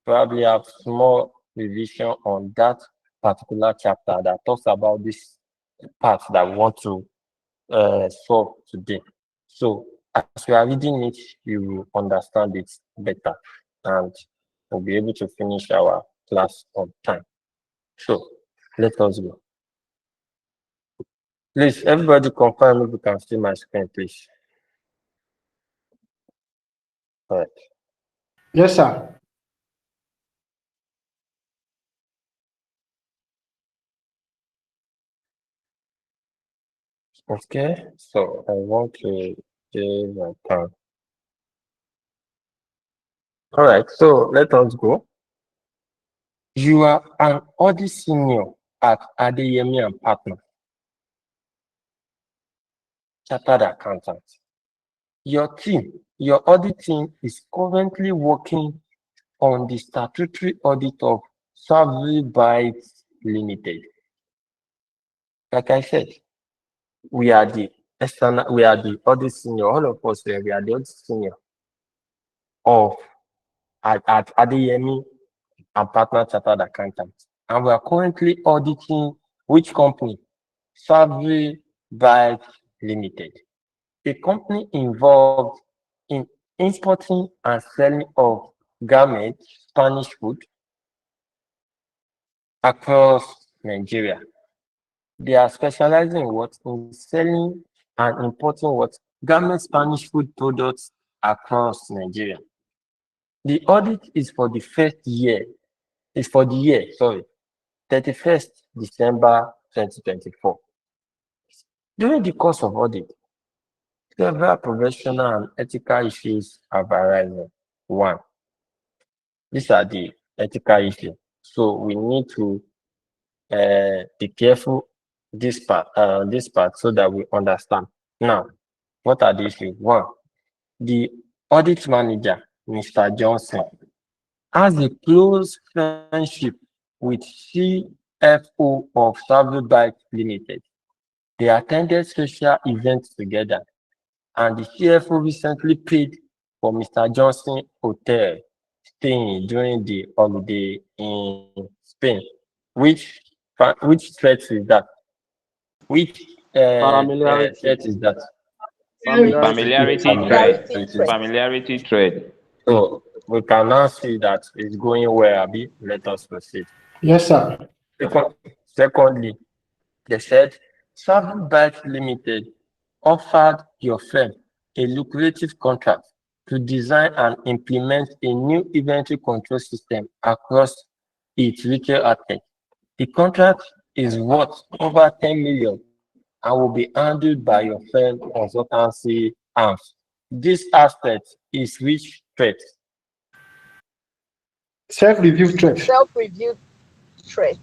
Speaker 1: probably have small revision on that particular chapter that talks about this part that we want to solve today. So as we are reading it, you will understand it better and we'll be able to finish our class on time. So let us go. Please, everybody confirm if you can see my screen, please. All right.
Speaker 5: Yes, sir.
Speaker 1: Okay, so I want to give my time. All right, so let us go. You are an audit senior at Adeyemi and Partner, chartered accountant. Your audit team is currently working on the statutory audit of Savvy Bytes Limited. Like I said, we are the audit senior. All of us here, we are the audit senior of at Adeyemi and Partner Chartered Accountants. And we are currently auditing which company? Savvy Bike Limited, a company involved in importing and selling of garments, Spanish food across Nigeria. They are specializing in what? In selling and importing what? Garment Spanish food products across Nigeria. The audit is for the year, 31st December 2024. During the course of audit, several professional and ethical issues have arisen. One, these are the ethical issues. So we need to be careful this part so that we understand. Now, what are the issues? One, the audit manager, Mr. Johnson, has a close friendship with CFO of Savvy Bike Limited. They attended social events together, and the CFO recently paid for Mr. Johnson hotel staying during the holiday in Spain. Which which threat is that? Which
Speaker 6: Familiarity.
Speaker 1: threat is that?
Speaker 6: Familiarity.
Speaker 8: Familiarity trade.
Speaker 7: Familiarity threat.
Speaker 8: Familiarity trade.
Speaker 1: So we can now see that it's going well, Abi. Let us proceed.
Speaker 5: Yes, sir.
Speaker 1: Secondly, they said Savvy Bike Limited offered your firm a lucrative contract to design and implement a new inventory control system across its retail outlets. The contract is worth over 10 million and will be handled by your firm consultancy arms. This aspect is which threat?
Speaker 5: Self-review threat.
Speaker 7: Self-review threat.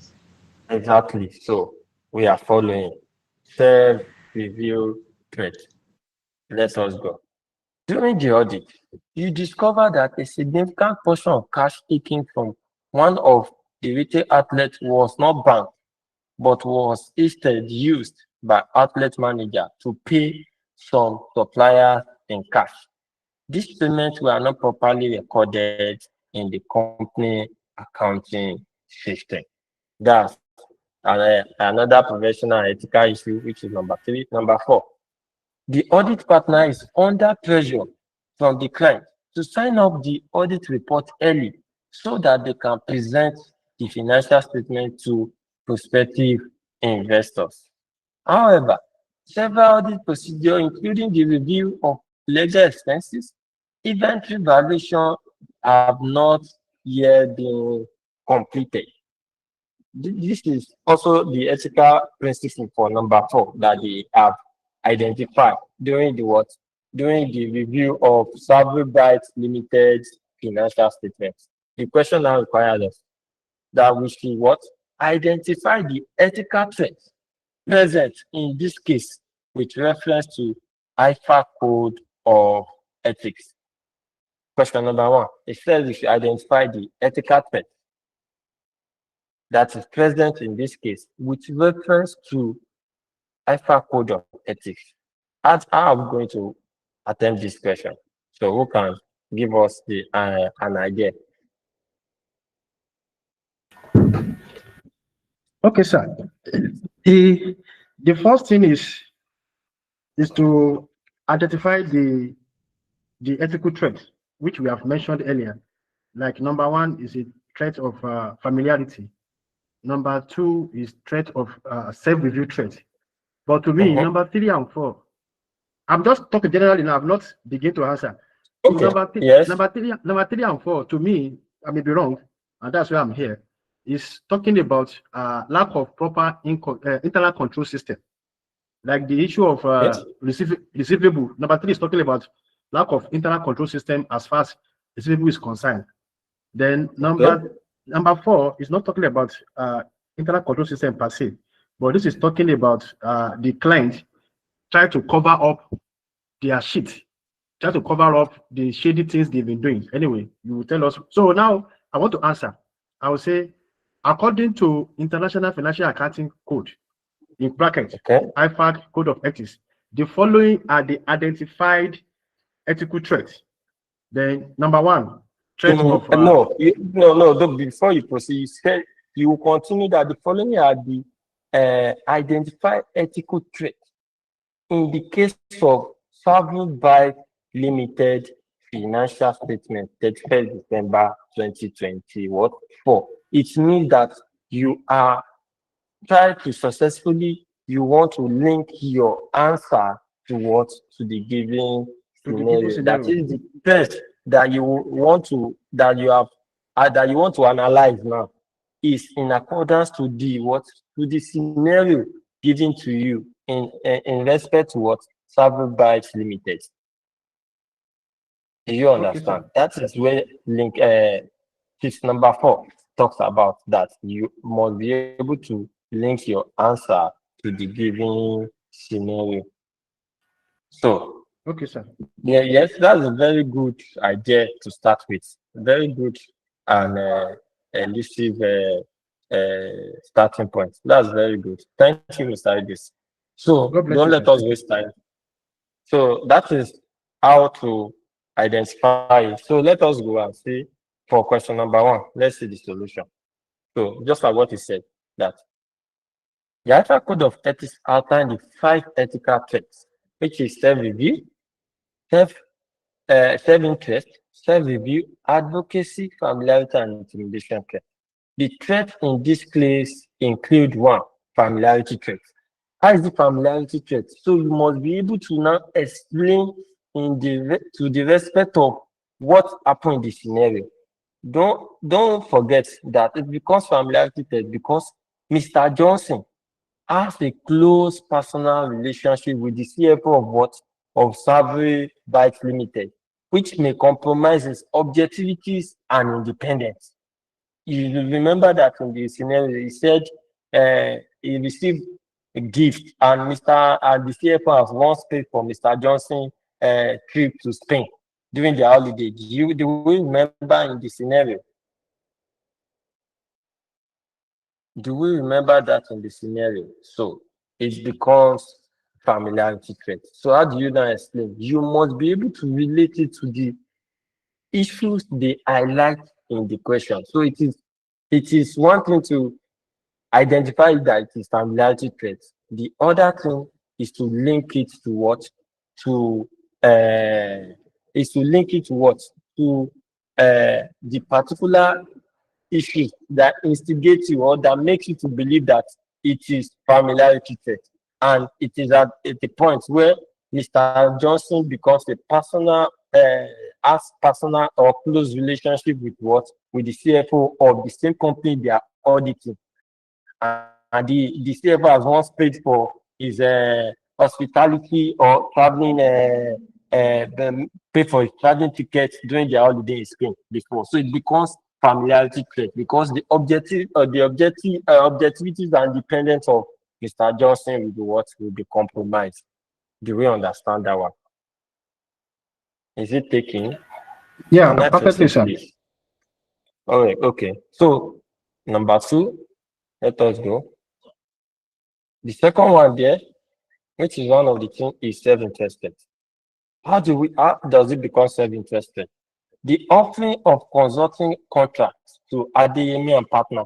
Speaker 1: Exactly. So we are following self-review threat. Let us go. During the audit, you discover that a significant portion of cash taken from one of the retail outlets was not banked, but was instead used by outlet manager to pay some suppliers in cash. These payments were not properly recorded in the company accounting system. That's another professional ethical issue, which is number 3. Number 4, the audit partner is under pressure from the client to sign up the audit report early so that they can present the financial statement to prospective investors. However, several audit procedures, including the review of legal expenses, inventory valuation, have not yet been completed. This is also the ethical principle for number 4 that they have identified during the what? During the review of Savvy Bytes Limited financial statements. The question now requires us that we should what? Identify the ethical threats present in this case with reference to IFA Code of Ethics. Question number 1. It says we should identify the ethical threat that is present in this case with reference to IFA Code of Ethics. How are we going to attempt this question? So who can give us the an idea?
Speaker 5: Okay, sir. The first thing is to identify the ethical threat, which we have mentioned earlier. Like number 1 is a threat of familiarity. Number 2 is threat of self-review threat. But to me, number 3 and 4, I'm just talking generally now. I'm not begin to answer. So
Speaker 1: Okay. Yes.
Speaker 5: number three and 4, to me, I may be wrong, and that's why I'm here, is talking about lack of proper internal control system. Like the issue of
Speaker 1: Yes.
Speaker 5: receivable. Number 3 is talking about lack of internal control system as far as receivable is concerned. Then number 4 is not talking about internal control system per se, but this is talking about the client try to cover up their shit, try to cover up the shady things they've been doing. Anyway, you will tell us. So now I want to answer. I will say, according to International Financial Accounting Code, in brackets, IFAC Code of Ethics, the following are the identified ethical threats. Then number 1, threat of
Speaker 1: no. Before you proceed, you said you will continue that the following are the identify ethical threats in the case of travel by limited financial statement 31st December 2020. What for? It means that you are trying to successfully you want to link your answer to what to the given
Speaker 5: to the given
Speaker 1: scenario. That
Speaker 5: scenario.
Speaker 1: is the test that you want to that you have that you want to analyze now is in accordance to the what to the scenario given to you in respect to what Travel Bytes Limited. Do you
Speaker 5: Okay, sir.
Speaker 1: understand? That is where link tips number 4 talks about that you must be able to link your answer to the given scenario. So
Speaker 5: Okay, sir.
Speaker 1: yeah, yes, that's a very good idea to start with. Very good and elusive starting point. That's very good. Thank you, Mr. Idris. So
Speaker 5: God bless
Speaker 1: don't
Speaker 5: you,
Speaker 1: let
Speaker 5: sir.
Speaker 1: us
Speaker 5: Thank you.
Speaker 1: waste time. So that is how to identify it. So let us go and see for question number 1. Let's see the solution. So just like what he said, that the actual code of ethics outline the 5 ethical traits, which is self-review, self self-interest, self-review, advocacy, familiarity, and intimidation threat. The threats in this case include 1, familiarity threat. How is the familiarity threat? So you must be able to now explain to the respect of what happened in the scenario. Don't forget that it becomes familiarity threat because Mr. Johnson has a close personal relationship with the CFO of what of Savory Bikes Limited, which may compromise his objectivities and independence. You remember that in the scenario, he said he received a gift, and the CFO has once paid for Mr. Johnson trip to Spain during the holiday. Do we remember in the scenario? Do we remember that in the scenario? So it becomes familiarity trait. So how do you now explain? You must be able to relate it to the issues they highlight in the question. So it is one thing to identify that it is familiarity trait. The other thing is to link it to what? To is to link it to what? To the particular issues that instigate you or that makes you to believe that it is familiarity trait. And it is at the point where Mr. Johnson becomes a personal has personal or close relationship with what? With the CFO of the same company they are auditing. And the CFO has once paid for his hospitality or traveling pay for his traveling tickets during their holiday in Spain before. So it becomes familiarity trait because the objectivities and dependence of Mr. Johnson will be what will be compromised. Do we understand that one? Is it taking?
Speaker 5: Yeah,
Speaker 1: Can I
Speaker 5: perfectly,
Speaker 1: proceed,
Speaker 5: sir.
Speaker 1: please? All right, okay. So number 2, let us go. The second one there, which is one of the things, is self-interested. How does it become self-interested? The offering of consulting contracts to Adeyemi and partner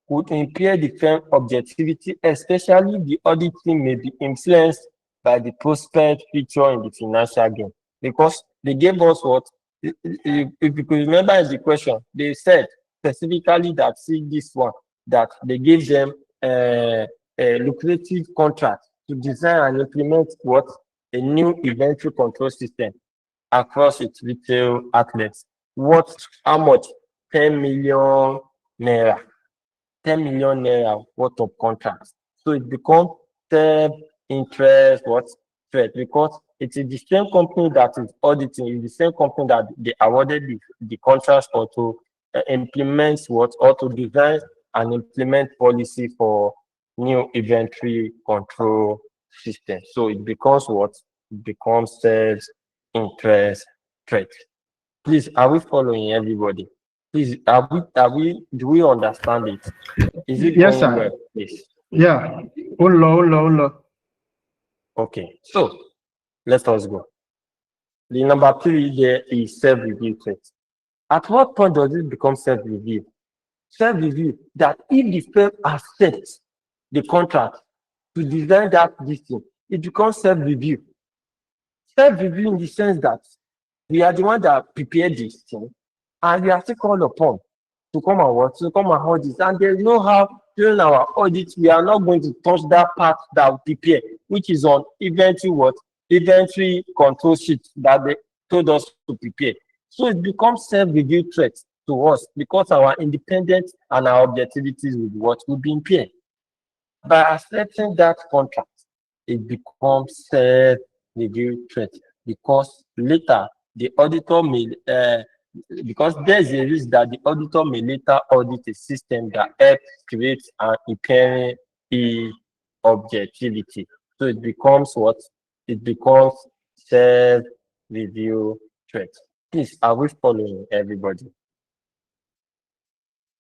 Speaker 1: would impair the firm objectivity, especially the audit team may be influenced by the prospect feature in the financial gain. Because they gave us what? If you could remember in the question, they said specifically that see this one, that they gave them a lucrative contract to design and implement what? A new inventory control system across its retail outlets. What? How much? 10 million naira. 10 million naira worth of contracts. So it becomes self-interest what threat because it is the same company that is auditing, it's the same company that they awarded the contracts for to implement what or to design and implement policy for new inventory control system. So it becomes what? It becomes self-interest threat. Please, are we following everybody? Please, do we understand it? Is it
Speaker 5: Yes,
Speaker 1: going
Speaker 5: sir.
Speaker 1: well, please?
Speaker 5: Yeah. Ulo.
Speaker 1: Okay, so let us go. The number 3 there is self-review trait. At what point does it become self-review? Self-review that if the firm accepts the contract to design that this thing, it becomes self-review. Self-review in the sense that we are the one that prepared this thing, and we are still called upon to come and what? To come and audit. And there's no how during our audit, we are not going to touch that part that we prepare, which is on inventory what? Inventory control sheet that they told us to prepare. So it becomes self-review threat to us because our independence and our objectivities will be impaired. By accepting that contract, it becomes self-review threat because later the auditor may because there's a risk that the auditor may later audit a system that helps create an impairing objectivity. So it becomes what? It becomes self-review threat. Please, are we following everybody?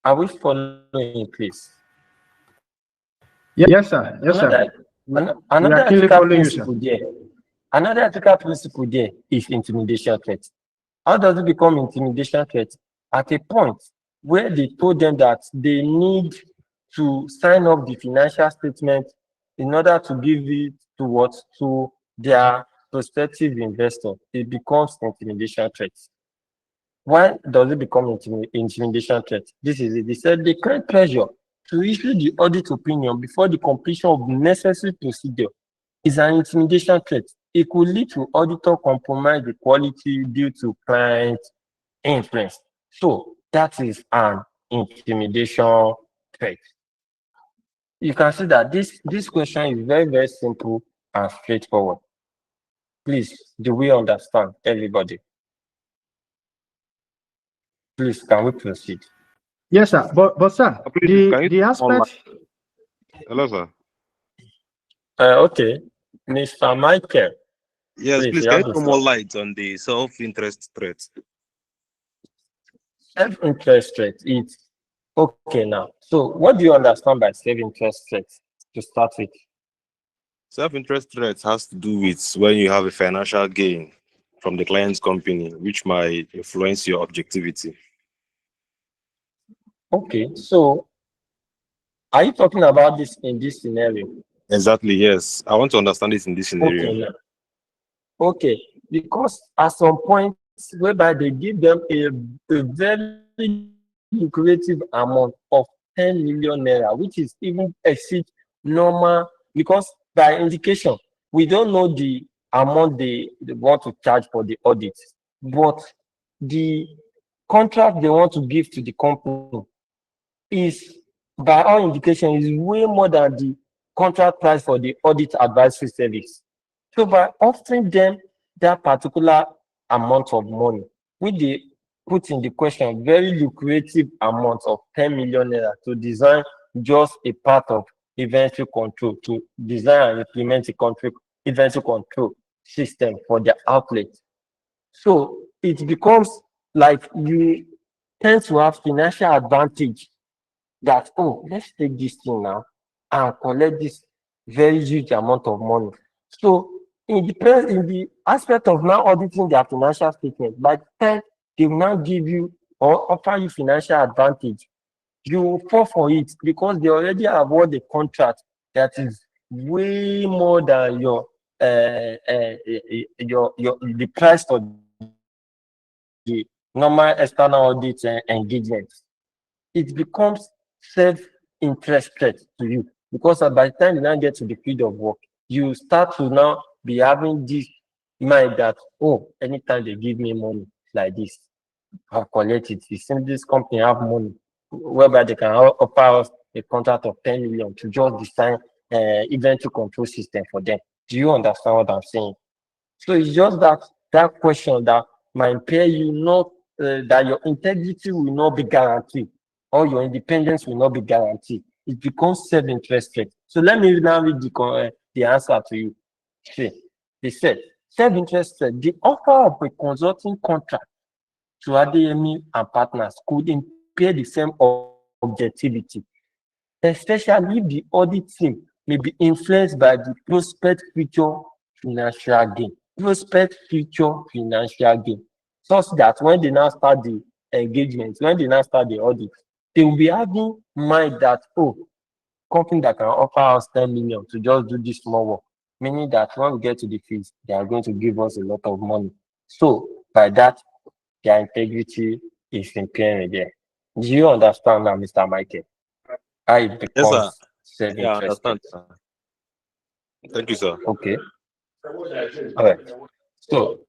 Speaker 1: Are we following, please?
Speaker 5: Yes, sir. Yes, sir.
Speaker 1: Another
Speaker 5: are keenly
Speaker 1: ethical
Speaker 5: following you, sir.
Speaker 1: principle there. Another ethical principle there is intimidation threat. How does it become intimidation threat? At a point where they told them that they need to sign off the financial statement in order to give it to what? To their prospective investor. It becomes intimidation threat. Why does it become intimidation threat? This is it. They said they create pressure to issue the audit opinion before the completion of the necessary procedure is an intimidation threat. It could lead to auditor compromise the quality due to client influence. So that is an intimidation threat. You can see that this question is very, very simple and straightforward. Please, do we understand, everybody? Please, can we proceed?
Speaker 5: Yes, sir. But sir,
Speaker 9: Please, can you
Speaker 5: the aspect.
Speaker 9: Hello, sir.
Speaker 1: Okay, Mr. Michael.
Speaker 10: Yes, please,
Speaker 1: you
Speaker 10: can
Speaker 1: have
Speaker 10: you
Speaker 1: the
Speaker 10: throw more
Speaker 1: floor.
Speaker 10: light on the self-interest threat?
Speaker 1: Self-interest rate is okay now. So what do you understand by self-interest rate to start with?
Speaker 10: Self-interest threat has to do with when you have a financial gain from the client's company, which might influence your objectivity.
Speaker 1: Okay, so are you talking about this in this scenario?
Speaker 10: Exactly, yes. I want to understand it in this scenario.
Speaker 1: Okay, now. Okay, because at some point whereby they give them a very lucrative amount of 10 million naira, which is even exceed normal, because by indication, we don't know the amount they want to charge for the audit, but the contract they want to give to the company is, by all indication, is way more than the contract price for the audit advisory service. So by offering them that particular amount of money, which they put in the question very lucrative amount of 10 million naira to design just a part of inventory control, to design and implement a inventory control system for their outlet. So it becomes like you tend to have financial advantage that, oh, let's take this thing now and collect this very huge amount of money. So in the aspect of now auditing their financial statement, by the time they will now give you or offer you financial advantage, you will fall for it because they already award a contract that is way more than the price for the normal external audit engagement. It becomes self-interested to you because by the time you now get to the field of work, you start to now be having this mind that, oh, anytime they give me money like this, I'll collect it. It seems this company have money whereby they can offer us a contract of 10 million to just design inventory control system for them. Do you understand what I'm saying? So it's just that question that might impair you, not that your integrity will not be guaranteed or your independence will not be guaranteed. It becomes self-interested. So let me now read the answer to you. See, they said self-interested. The offer of a consulting contract to Adeyemi and partners could impair the same objectivity, especially if the audit team may be influenced by the prospect future financial gain. Prospect future financial gain. Such that when they now start the engagement, when they now start the audit, they will be having mind that, oh, company that can offer us 10 million to just do this small work, meaning that when we get to the fees, they are going to give us a lot of money. So by that, their integrity is impairing there. Do you understand now, Mr. Michael? How it
Speaker 10: Yes, sir.
Speaker 1: becomes
Speaker 10: Yeah, I
Speaker 1: self-interested.
Speaker 10: understand, sir. Thank you, sir.
Speaker 1: Okay. All right. So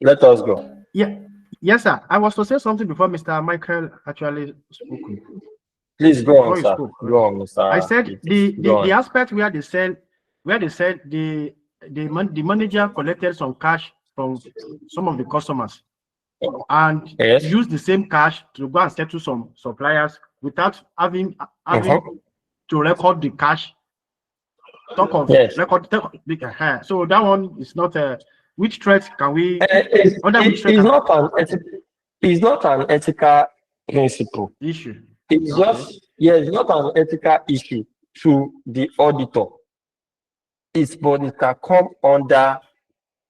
Speaker 1: let us go.
Speaker 5: Yeah. Yes, sir. I was to say something before Mr. Michael actually spoke.
Speaker 1: Please go on,
Speaker 5: Before he
Speaker 1: sir.
Speaker 5: spoke.
Speaker 1: Go on, Mr.
Speaker 5: I said
Speaker 1: Itis. Go
Speaker 5: the
Speaker 1: on.
Speaker 5: aspect where they said the manager collected some cash from some of the customers and
Speaker 1: Yes.
Speaker 5: used the same cash to go and settle some suppliers without having to record the cash. Talk of
Speaker 1: Yes.
Speaker 5: record. So that one is not a. Which threat can we? Under which threat
Speaker 1: It's
Speaker 5: can
Speaker 1: not an ethical principle.
Speaker 5: issue?
Speaker 1: It's just it's not an ethical issue to the auditor. But it can come under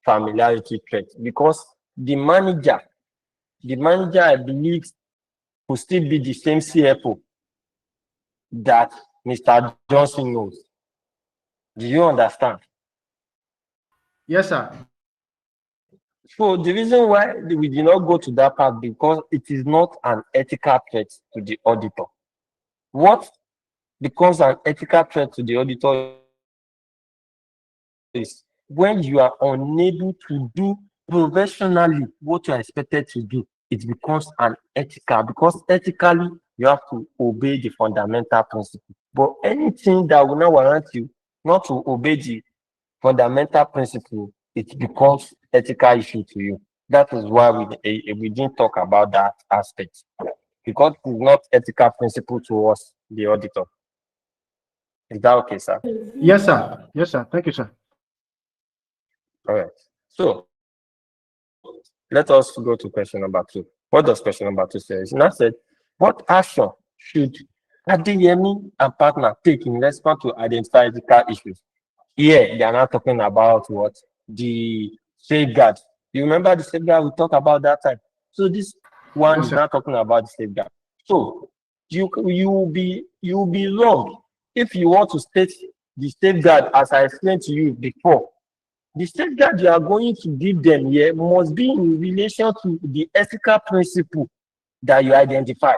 Speaker 1: familiarity threat because the manager, I believe, will still be the same CFO that Mr. Johnson knows. Do you understand?
Speaker 5: Yes, sir.
Speaker 1: So the reason why we did not go to that part because it is not an ethical threat to the auditor. What becomes an ethical threat to the auditor is when you are unable to do professionally what you are expected to do. It becomes an ethical because ethically you have to obey the fundamental principle. But anything that will not warrant you not to obey the fundamental principle, it becomes ethical issue to you. That is why we didn't talk about that aspect because it's not ethical principle to us, the auditor. Is that okay, sir?
Speaker 5: Yes, sir. Yes, sir. Thank you, sir.
Speaker 1: All right. So let us go to question number 2. What does question number 2 say? It's now said, what action should Adeyemi and partner take in response to identify ethical issues? Here, they are not talking about what? The safeguard. You remember the safeguard we talked about that time? So this one
Speaker 5: Yes,
Speaker 1: is
Speaker 5: sir.
Speaker 1: not talking about the safeguard. So you will be wrong if you want to state the safeguard as I explained to you before. The safeguard you are going to give them here must be in relation to the ethical principle that you identify.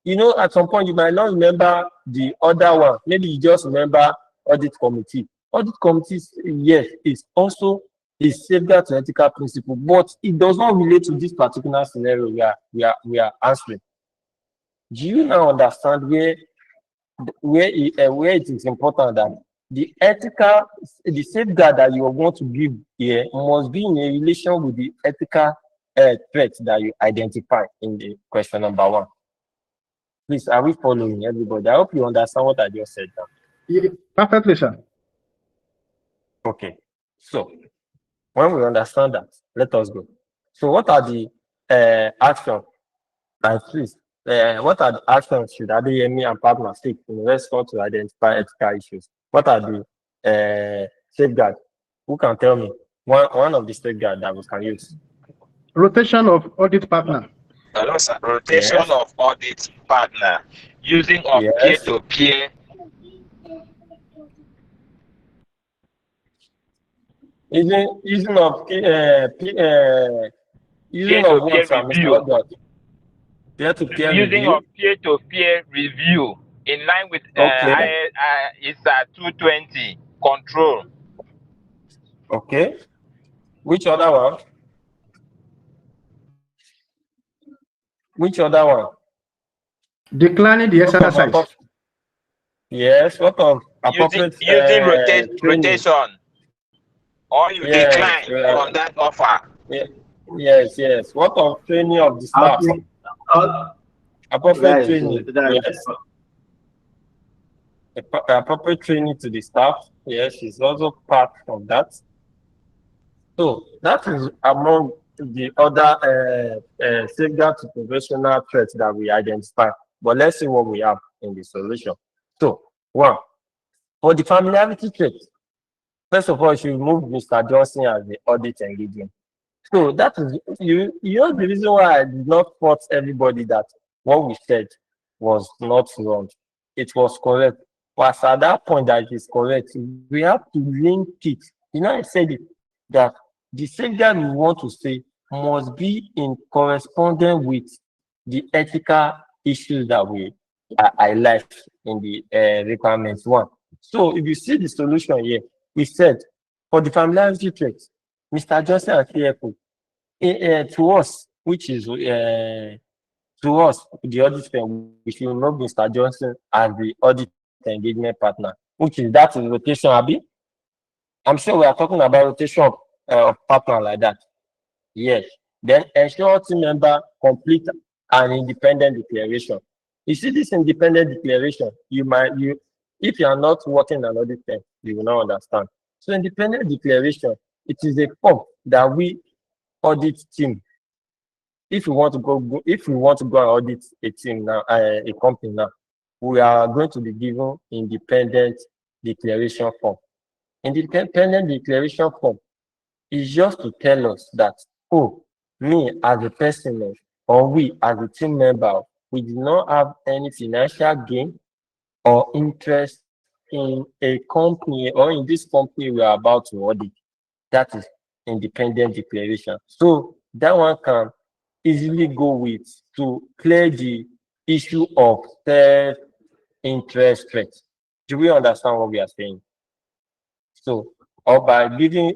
Speaker 1: You know, at some point you might not remember the other one. Maybe you just remember audit committee. Audit committee, yes, is also a safeguard to ethical principle, but it does not relate to this particular scenario we are answering. Do you now understand where it is important that the safeguard that you want to give here must be in a relation with the ethical threat that you identify in the question number 1. Please, are we following everybody? I hope you understand what I just said now.
Speaker 5: Yeah, perfectly, sir.
Speaker 1: Okay. So when we understand that, let us go. So what are the actions? And please, what are the actions should Adeyemi and partners take in response to identify ethical issues? What are the safeguards? Who can tell me one of the safeguards that we can use?
Speaker 5: Rotation of audit partner.
Speaker 8: Hello, sir. Rotation
Speaker 1: Yes.
Speaker 8: of audit partner using of
Speaker 1: Yes.
Speaker 8: peer-to-peer.
Speaker 1: Using of what, sir, Mr.
Speaker 8: Peer-to-peer review.
Speaker 1: Audit? Peer-to-peer
Speaker 8: Using
Speaker 1: review.
Speaker 8: of peer-to-peer review in line with
Speaker 1: Okay.
Speaker 8: ISA 220 control.
Speaker 1: Okay. Which other one? Which other one?
Speaker 5: Declining the
Speaker 1: What of
Speaker 5: exercise.
Speaker 1: yes. What of
Speaker 8: Using
Speaker 1: appropriate training?
Speaker 8: rotation, or you
Speaker 1: Yes.
Speaker 8: decline from that offer.
Speaker 1: Yes. What of training of the staff? Appropriate training. Yes. Appropriate training to the staff. Yes, is also part of that. So that is among the other safeguard to professional threats that we identify. But let's see what we have in the solution. So, 1, for the familiarity threat, first of all, you should remove Mr. Johnson as the audit engagement. So that is you know the reason why I did not fault everybody that what we said was not wrong. It was correct. But at that point that it is correct, we have to link it. You know, I said it that the safeguard we want to say must be in correspondence with the ethical issues that we highlight in the requirements one. So if you see the solution here, we said for the familiarity threat, Mr. Johnson and CFO, to us, which is to us, the audit firm, we should know Mr. Johnson as the audit engagement partner, which is that is rotation, Abi. I'm sure we are talking about rotation of partner like that. Yes. Then ensure team member complete an independent declaration. You see this independent declaration, you if you are not working an audit firm, you will not understand. So independent declaration, it is a form that we audit team. If we want to if we want to go and audit a team now, a company now, we are going to be given independent declaration form. Independent declaration form is just to tell us that, oh, me as a person or we as a team member, we do not have any financial gain or interest in a company or in this company we are about to audit. That is independent declaration. So that one can easily go with to clear the issue of self-interest rate. Do we understand what we are saying? So, or by giving,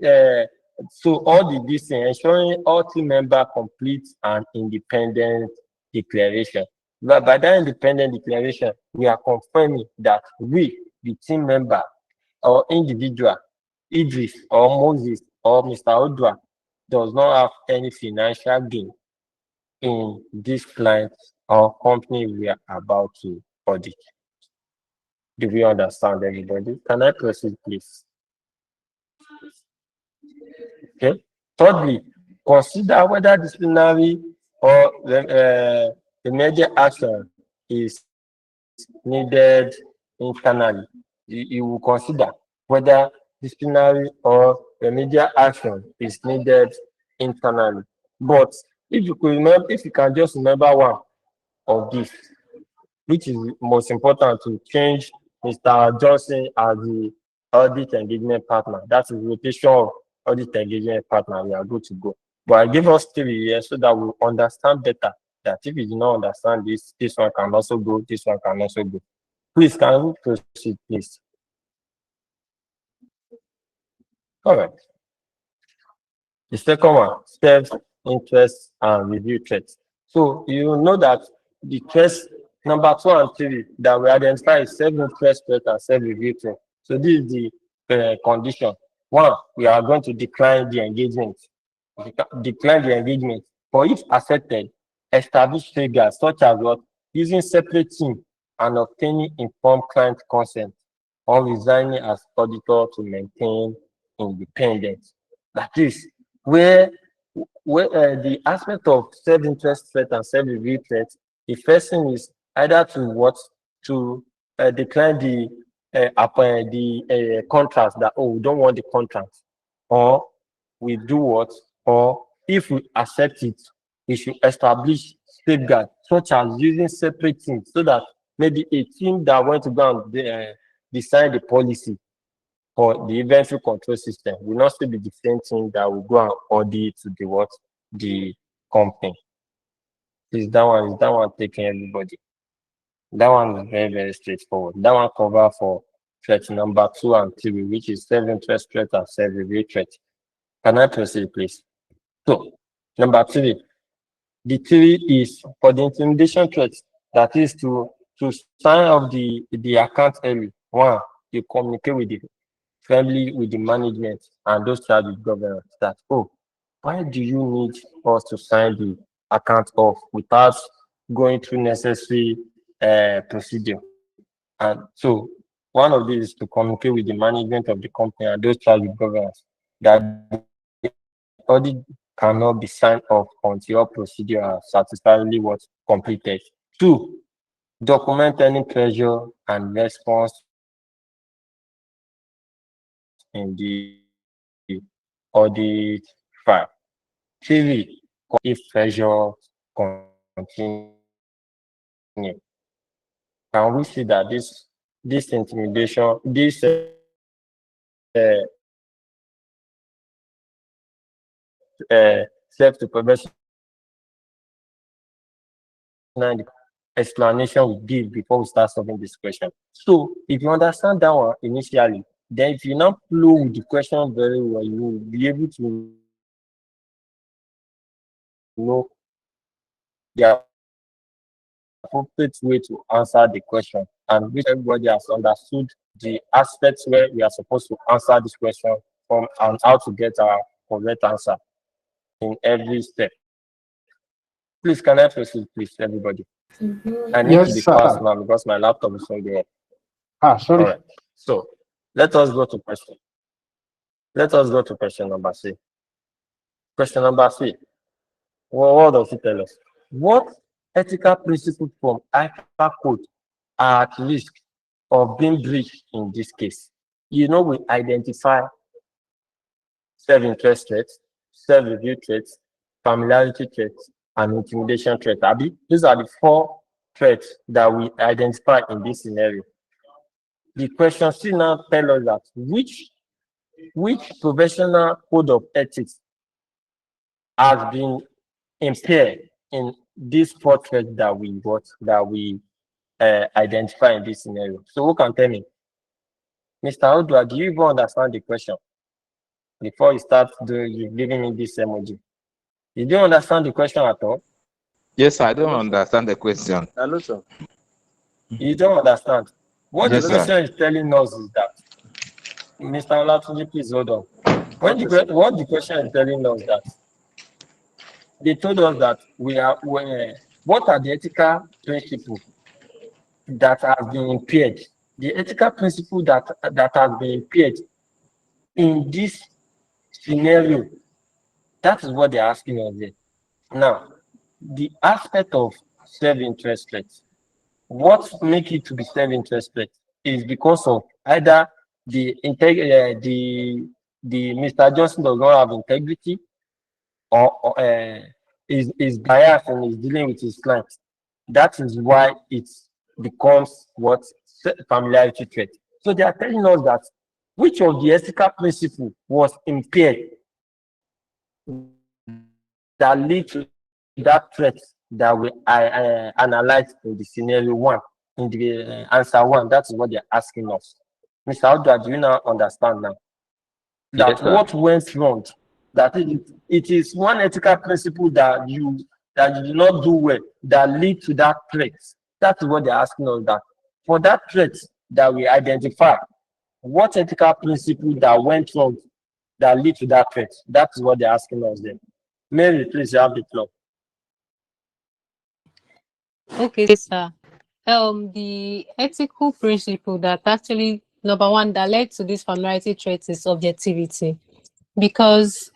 Speaker 1: so all this thing, ensuring all team member complete an independent declaration. But by that independent declaration, we are confirming that we, the team member or individual, Idris or Moses or Mr. Odua, does not have any financial gain in this client or company we are about to audit. Do we understand, everybody? Can I proceed, please? Okay. Thirdly, consider whether disciplinary or remedial action is needed internally. You will consider whether disciplinary or remedial action is needed internally. But if you could remember, if you can just remember one of this, which is most important to change Mr. Johnson as the audit engagement partner. That is rotation of audit engagement partner. We are good to go. But I give us 3 years so that we understand better that if you do not understand this, this one can also go, this one can also go. Please, can we proceed, please? All right. The second one, self-interest and review threats. So you know that the threats number 2 and 3 that we identify is self-interest threat and self-review threat. So this is the condition. One, we are going to decline the engagement. Decline the engagement. For if accepted, establish triggers such as what using separate team and obtaining informed client consent or resigning as auditor to maintain independence. That is where the aspect of self-interest threat and self-review threat, the first thing is either to what to decline the contract that, oh, we don't want the contract, or we do what, or if we accept it, we should establish safeguard such as using separate teams so that maybe a team that went to go and decide the policy for the inventory control system will not still be the same thing that will go and audit to the what the company. Is that one taking everybody? That one is very, very straightforward. That one cover for threat number 2 and 3, which is self-interest threat and self-review threat. Can I proceed, please? So, number 3, the 3 is for the intimidation threat, that is to sign off the account early. One, you communicate with the friendly with the management and those charged with governance that, oh, why do you need us to sign the account off without going through necessary procedure? And so one of these is to communicate with the management of the company and those charged with governance that the audit cannot be signed off until all procedure are satisfactorily what completed. 2, document any pressure and response in the audit file. Three, if pressure continue, can we see that this intimidation, this self to professional explanation we give before we start solving this question. So if you understand that one initially, then if you now flow with the question very well, you will be able to know the appropriate way to answer the question, and which everybody has understood the aspects where we are supposed to answer this question from and how to get our correct answer in every step. Please, can I proceed, please, everybody? I need to be
Speaker 5: Yes, sir.
Speaker 1: fast now because my laptop is on there.
Speaker 5: Sorry.
Speaker 1: All right. So let us go to question. Let us go to question number C. Question number C. Well, what does it tell us? What ethical principles from hyper code are at risk of being breached in this case? We identify self-interest threats, self-review threats, familiarity threats, and intimidation threats. These are the 4 threats that we identify in this scenario. The question still now tell us that which professional code of ethics has been impaired in this 4 threats that we identify in this scenario. So who can tell me? Mr. Odua, do you even understand the question before you start giving me this emoji? You don't understand the question at all?
Speaker 8: Yes, I don't understand the question.
Speaker 6: Hello, sir.
Speaker 1: You don't understand. What
Speaker 8: Yes,
Speaker 1: the
Speaker 8: sir.
Speaker 1: question is telling us is that, Mr. Olatunji, please hold on. What the question is telling us that they told us that what are the ethical principles that have been impaired? The ethical principle that has been impaired in this scenario, that is what they're asking us here. Now, the aspect of self-interest rate, what make it to be self-interest rate is because of either the Mr. Johnson does not have integrity, or is biased and is dealing with his clients. That is why it becomes what familiarity threat. So they are telling us that which of the ethical principle was impaired that lead to that threat that we analyzed in the scenario 1, in the answer 1. That is what they're asking us. Mr. Audra, do you now understand now? That
Speaker 8: Yes, sir.
Speaker 1: what went wrong, that it is one ethical principle that you did not do well that lead to that threat. That is what they're asking us, that for that threat that we identify, what ethical principle that went wrong that lead to that threat? That is what they're asking us then. Mary, please, you have the floor.
Speaker 3: Okay, sir. The ethical principle that actually, number one, that led to this familiarity trait is objectivity, because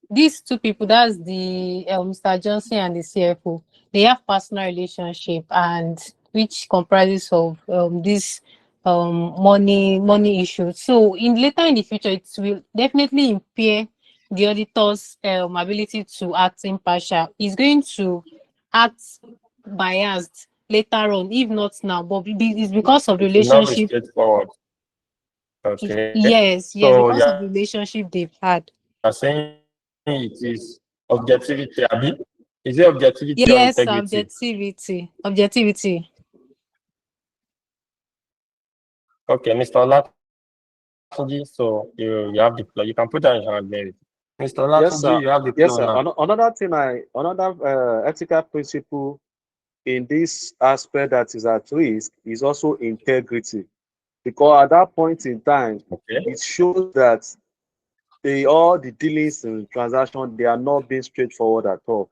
Speaker 3: these two people, that's the Mr. Johnson and the CFO, they have personal relationship, and which comprises of this money issue. So later in the future, it will definitely impair the auditor's ability to act impartial. It's going to act biased later on, if not now, but it's because of the
Speaker 1: It will not be
Speaker 3: relationship.
Speaker 1: straightforward. Okay.
Speaker 3: Yes,
Speaker 1: So
Speaker 3: because of the relationship they've had.
Speaker 1: you're saying it is objectivity, Abi? Is it objectivity or
Speaker 3: Yes,
Speaker 1: integrity?
Speaker 3: objectivity.
Speaker 1: Okay, Mr. Olatunji, so you have the floor. You can put down your hand, Mary. Mr.
Speaker 6: Yes, sir.
Speaker 1: Olatunji, you have the
Speaker 6: Yes,
Speaker 1: floor
Speaker 6: sir.
Speaker 1: now.
Speaker 6: Another ethical principle in this aspect that is at risk is also integrity, because at that point in time,
Speaker 1: Okay.
Speaker 6: it shows that all the dealings and transactions, they are not being straightforward at all.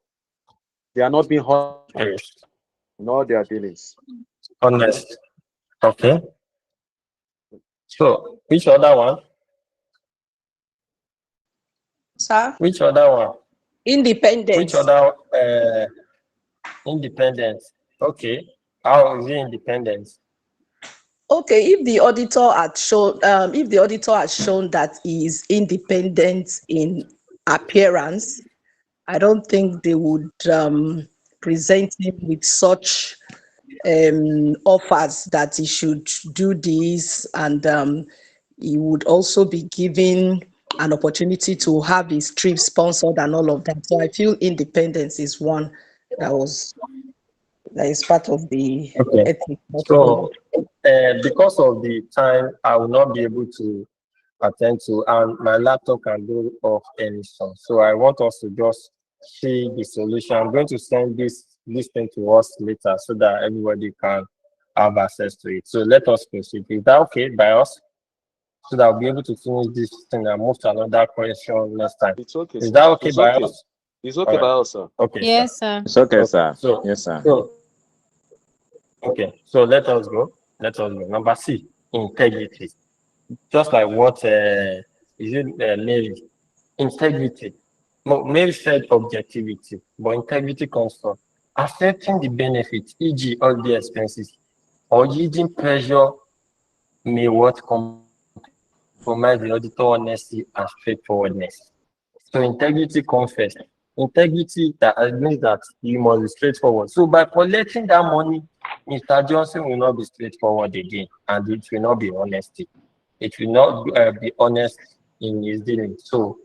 Speaker 6: They are not being honest
Speaker 1: Yes.
Speaker 6: in all their dealings.
Speaker 1: Honest. Okay. So which other one?
Speaker 7: Sir,
Speaker 1: Which other one? Which
Speaker 7: independence.
Speaker 1: other independence? Okay. How is it independence?
Speaker 7: Okay, if the auditor had shown that he is independent in appearance, I don't think they would present him with such offers that he should do this, and he would also be given an opportunity to have his trip sponsored and all of that. So I feel independence is one that is part of the
Speaker 1: Okay.
Speaker 7: ethic not
Speaker 1: So,
Speaker 7: followed.
Speaker 1: because of the time, I will not be able to attend to, and my laptop can go off any song. So I want us to just see the solution. I'm going to send this thing to us later so that everybody can have access to it. So let us proceed. Is that okay by us? So that I'll be able to finish this thing and move to another question next time.
Speaker 6: It's okay,
Speaker 1: Is
Speaker 6: sir.
Speaker 1: that okay
Speaker 6: It's
Speaker 1: by
Speaker 6: okay.
Speaker 1: us?
Speaker 6: It's
Speaker 1: All
Speaker 6: okay
Speaker 1: right.
Speaker 6: by us, sir.
Speaker 1: Okay, sir.
Speaker 3: Yes, sir.
Speaker 8: It's okay,
Speaker 1: Okay.
Speaker 8: sir.
Speaker 1: So,
Speaker 8: Yes, sir.
Speaker 1: so okay. So let us go. Let us go. Number C, integrity. Just like what is it, Mary? Integrity. No, Mary said objectivity, but integrity comes from accepting the benefits, e.g., all the expenses, or yielding pressure may what compromise the auditor honesty and straightforwardness. So integrity comes first. Integrity that means that you must be straightforward. So by collecting that money, Mr. Johnson will not be straightforward again, and it will not be honesty. It will not be honest in his dealing. So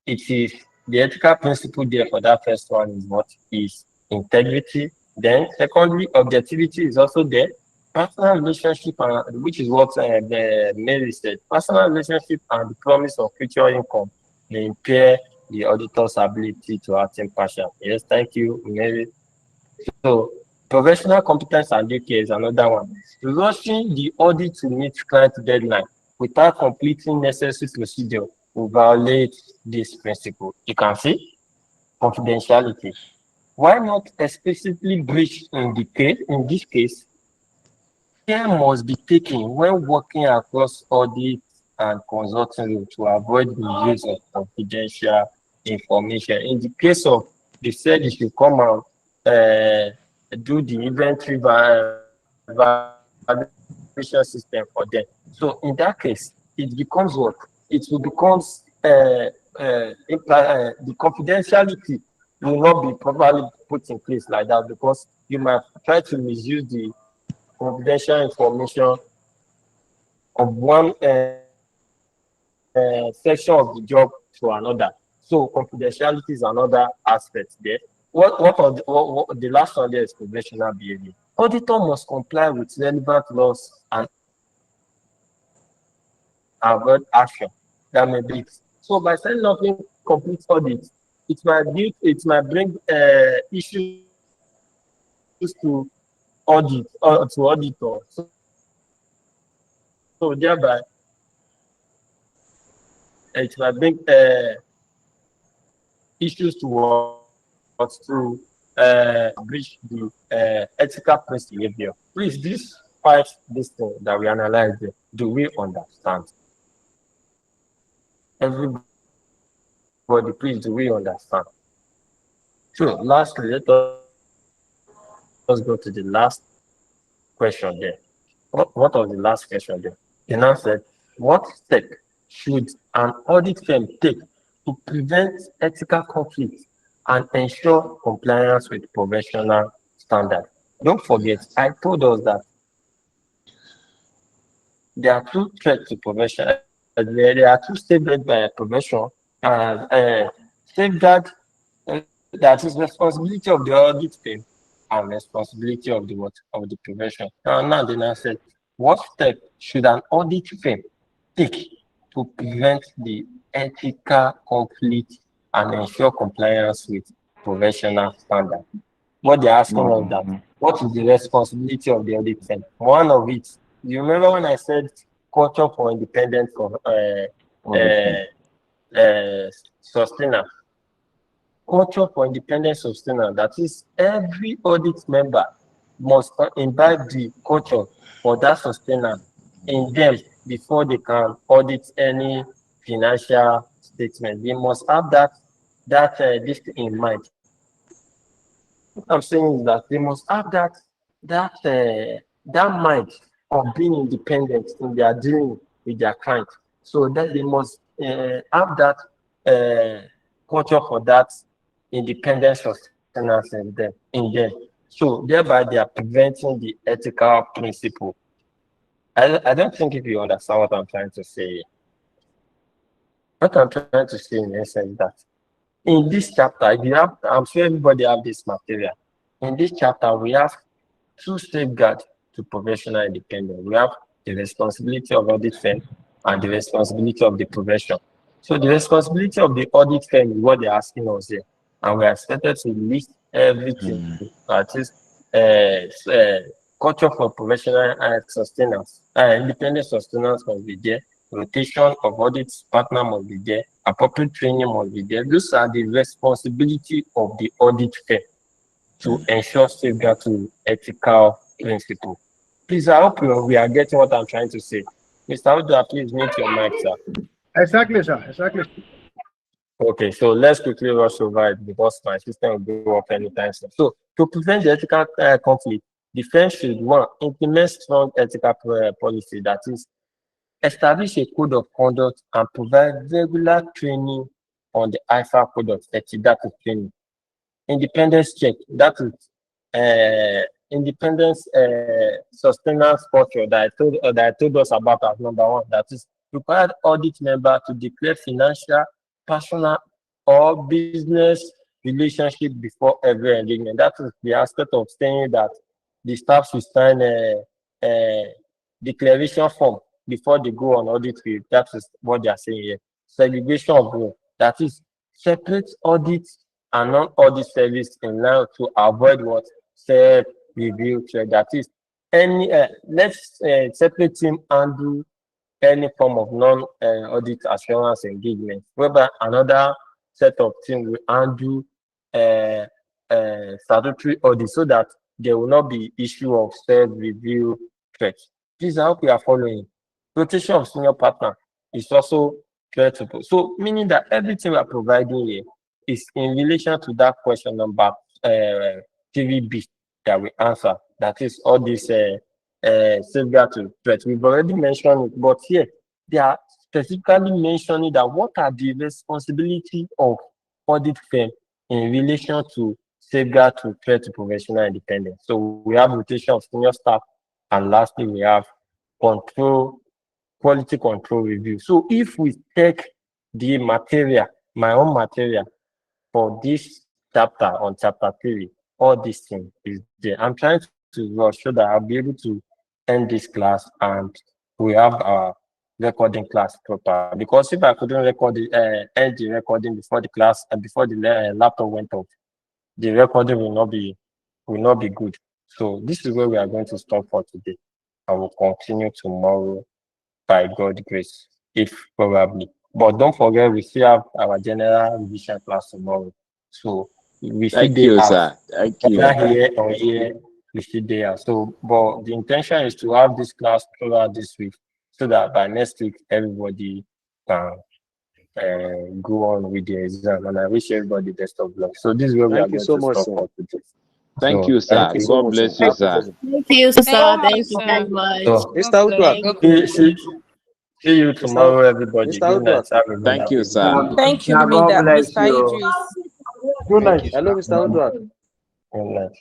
Speaker 1: it is the ethical principle there for that first one is what is integrity. Then secondly, objectivity is also there. Personal relationship, which is what Mary said. Personal relationship and the promise of future income may impair the auditor's ability to act impartial. Yes, thank you, Mary. So professional competence and data is another one. Rushing the audit to meet client deadline without completing necessary procedure will violate this principle. You can see confidentiality. Why not explicitly breach in the case? In this case, care must be taken when working across audit and consulting roles to avoid the use of confidential information. In the case of they said you should come and do the inventory valuation system for them. So in that case, it becomes what? It will becomes the confidentiality will not be properly put in place like that because you might try to misuse the confidential information of one section of the job to another. So confidentiality is another aspect there. What the last one there is professional behavior. Auditor must comply with relevant laws and avoid action that may be. So by setting up incomplete audit, it might bring issues to auditor. So thereby it might bring issues towards to breach the ethical principle behavior. Please, this thing that we analyze, do we understand? Everybody, please, do we understand? So, lastly, let us go to the last question there. What was the last question there? They now said, what step should an audit firm take to prevent ethical conflict and ensure compliance with professional standards? Don't forget, I told us that there are two threats to profession. There are two safeguards by profession. Safeguard that is responsibility of the audit firm and responsibility of the what of the profession. Now they now said, what step should an audit firm take to prevent the ethical conflict and ensure compliance with professional standards? What they're asking us that, what is the responsibility of the audit firm? One of it, you remember when I said culture for independent uh, sustainer? Culture for independent sustainer, that is, every audit member must imbibe the culture for that sustainer in them before they can audit any financial statement. They must have this in mind. What I'm saying is that they must have that mind of being independent in their dealing with their client. So that they must have that culture for that independent sustenance in them. So thereby they are preventing the ethical principle. I don't think if you understand what I'm trying to say. What I'm trying to say in essence is that in this chapter, if you have, I'm sure everybody have this material. In this chapter, we have two safeguards to professional independence. We have the responsibility of audit firm and the responsibility of the profession. So the responsibility of the audit firm is what they're asking us here. And we are expected to list everything, at least culture for professional sustenance, independent sustenance must be there, rotation of audit partner must be there, appropriate training must be there. Those are the responsibility of the audit firm to ensure safeguard to ethical principle. Please, I hope we are getting what I'm trying to say. Mr. Oda, please mute your mic, sir.
Speaker 5: Exactly, sir. Exactly.
Speaker 1: Okay, so let's quickly rush over it because my system will go up anytime soon. So, to prevent the ethical conflict, the firm should, one, implement strong ethical policy, that is, establish a code of conduct and provide regular training on the IFA code of ethics, that is training. Independence check, that is independence sustenance culture that I told us about as number one, that is required audit member to declare financial, personal, or business relationship before every engagement. That is the aspect of saying that the staff should sign a declaration form before they go on audit field. That is what they are saying here. Segregation of role, that is separate audit and non-audit service in line to avoid what self-review check. That is any let's separate team handle any form of non-audit assurance engagement, whereby another set of team will handle statutory audit so that there will not be issue of self-review threat. Please, I hope you are following. Rotation of senior partner is also threatable. So meaning that everything we are providing here is in relation to that question number 3B that we answer. That is all this safeguard to threat. We've already mentioned it, but here they are specifically mentioning that what are the responsibility of audit firm in relation to safeguard to threat to professional independence. So we have rotation of senior staff, and lastly we have quality control review. So if we take the material, my own material for this chapter on chapter 3, all this thing is there. I'm trying to rush so that I'll be able to end this class and we have our recording class proper. Because if I couldn't end the recording before the class and before the laptop went off, the recording will not be good. So this is where we are going to stop for today. I will continue tomorrow by God's grace, if probably. But don't forget, we still have our general revision class tomorrow. So we still
Speaker 8: Thank you, sir. Thank you.
Speaker 1: here or here, we still there. So, but the intention is to have this class throughout this week so that by next week, everybody can go on with the exam. And I wish everybody best of luck. So this is where we are
Speaker 6: Thank you
Speaker 1: going
Speaker 6: so
Speaker 1: to
Speaker 6: much,
Speaker 1: stop
Speaker 6: sir.
Speaker 1: for today.
Speaker 8: Thank
Speaker 1: So,
Speaker 8: you, sir.
Speaker 1: thank you.
Speaker 8: God bless you, sir.
Speaker 7: Thank you, sir.
Speaker 3: Thank you so
Speaker 7: Thank
Speaker 3: much,
Speaker 7: you
Speaker 3: sir.
Speaker 7: very much.
Speaker 1: So,
Speaker 6: Mr. Udwak,
Speaker 1: see you tomorrow, everybody.
Speaker 6: Mr.
Speaker 1: Good night.
Speaker 6: Udwak.
Speaker 1: Have a good
Speaker 8: Thank you,
Speaker 1: night.
Speaker 8: sir.
Speaker 7: Thank you,
Speaker 11: Now, God bless
Speaker 7: Mr.
Speaker 11: you.
Speaker 7: Idris.
Speaker 5: Good night.
Speaker 6: Hello, Mr. Udwak.
Speaker 1: Good night.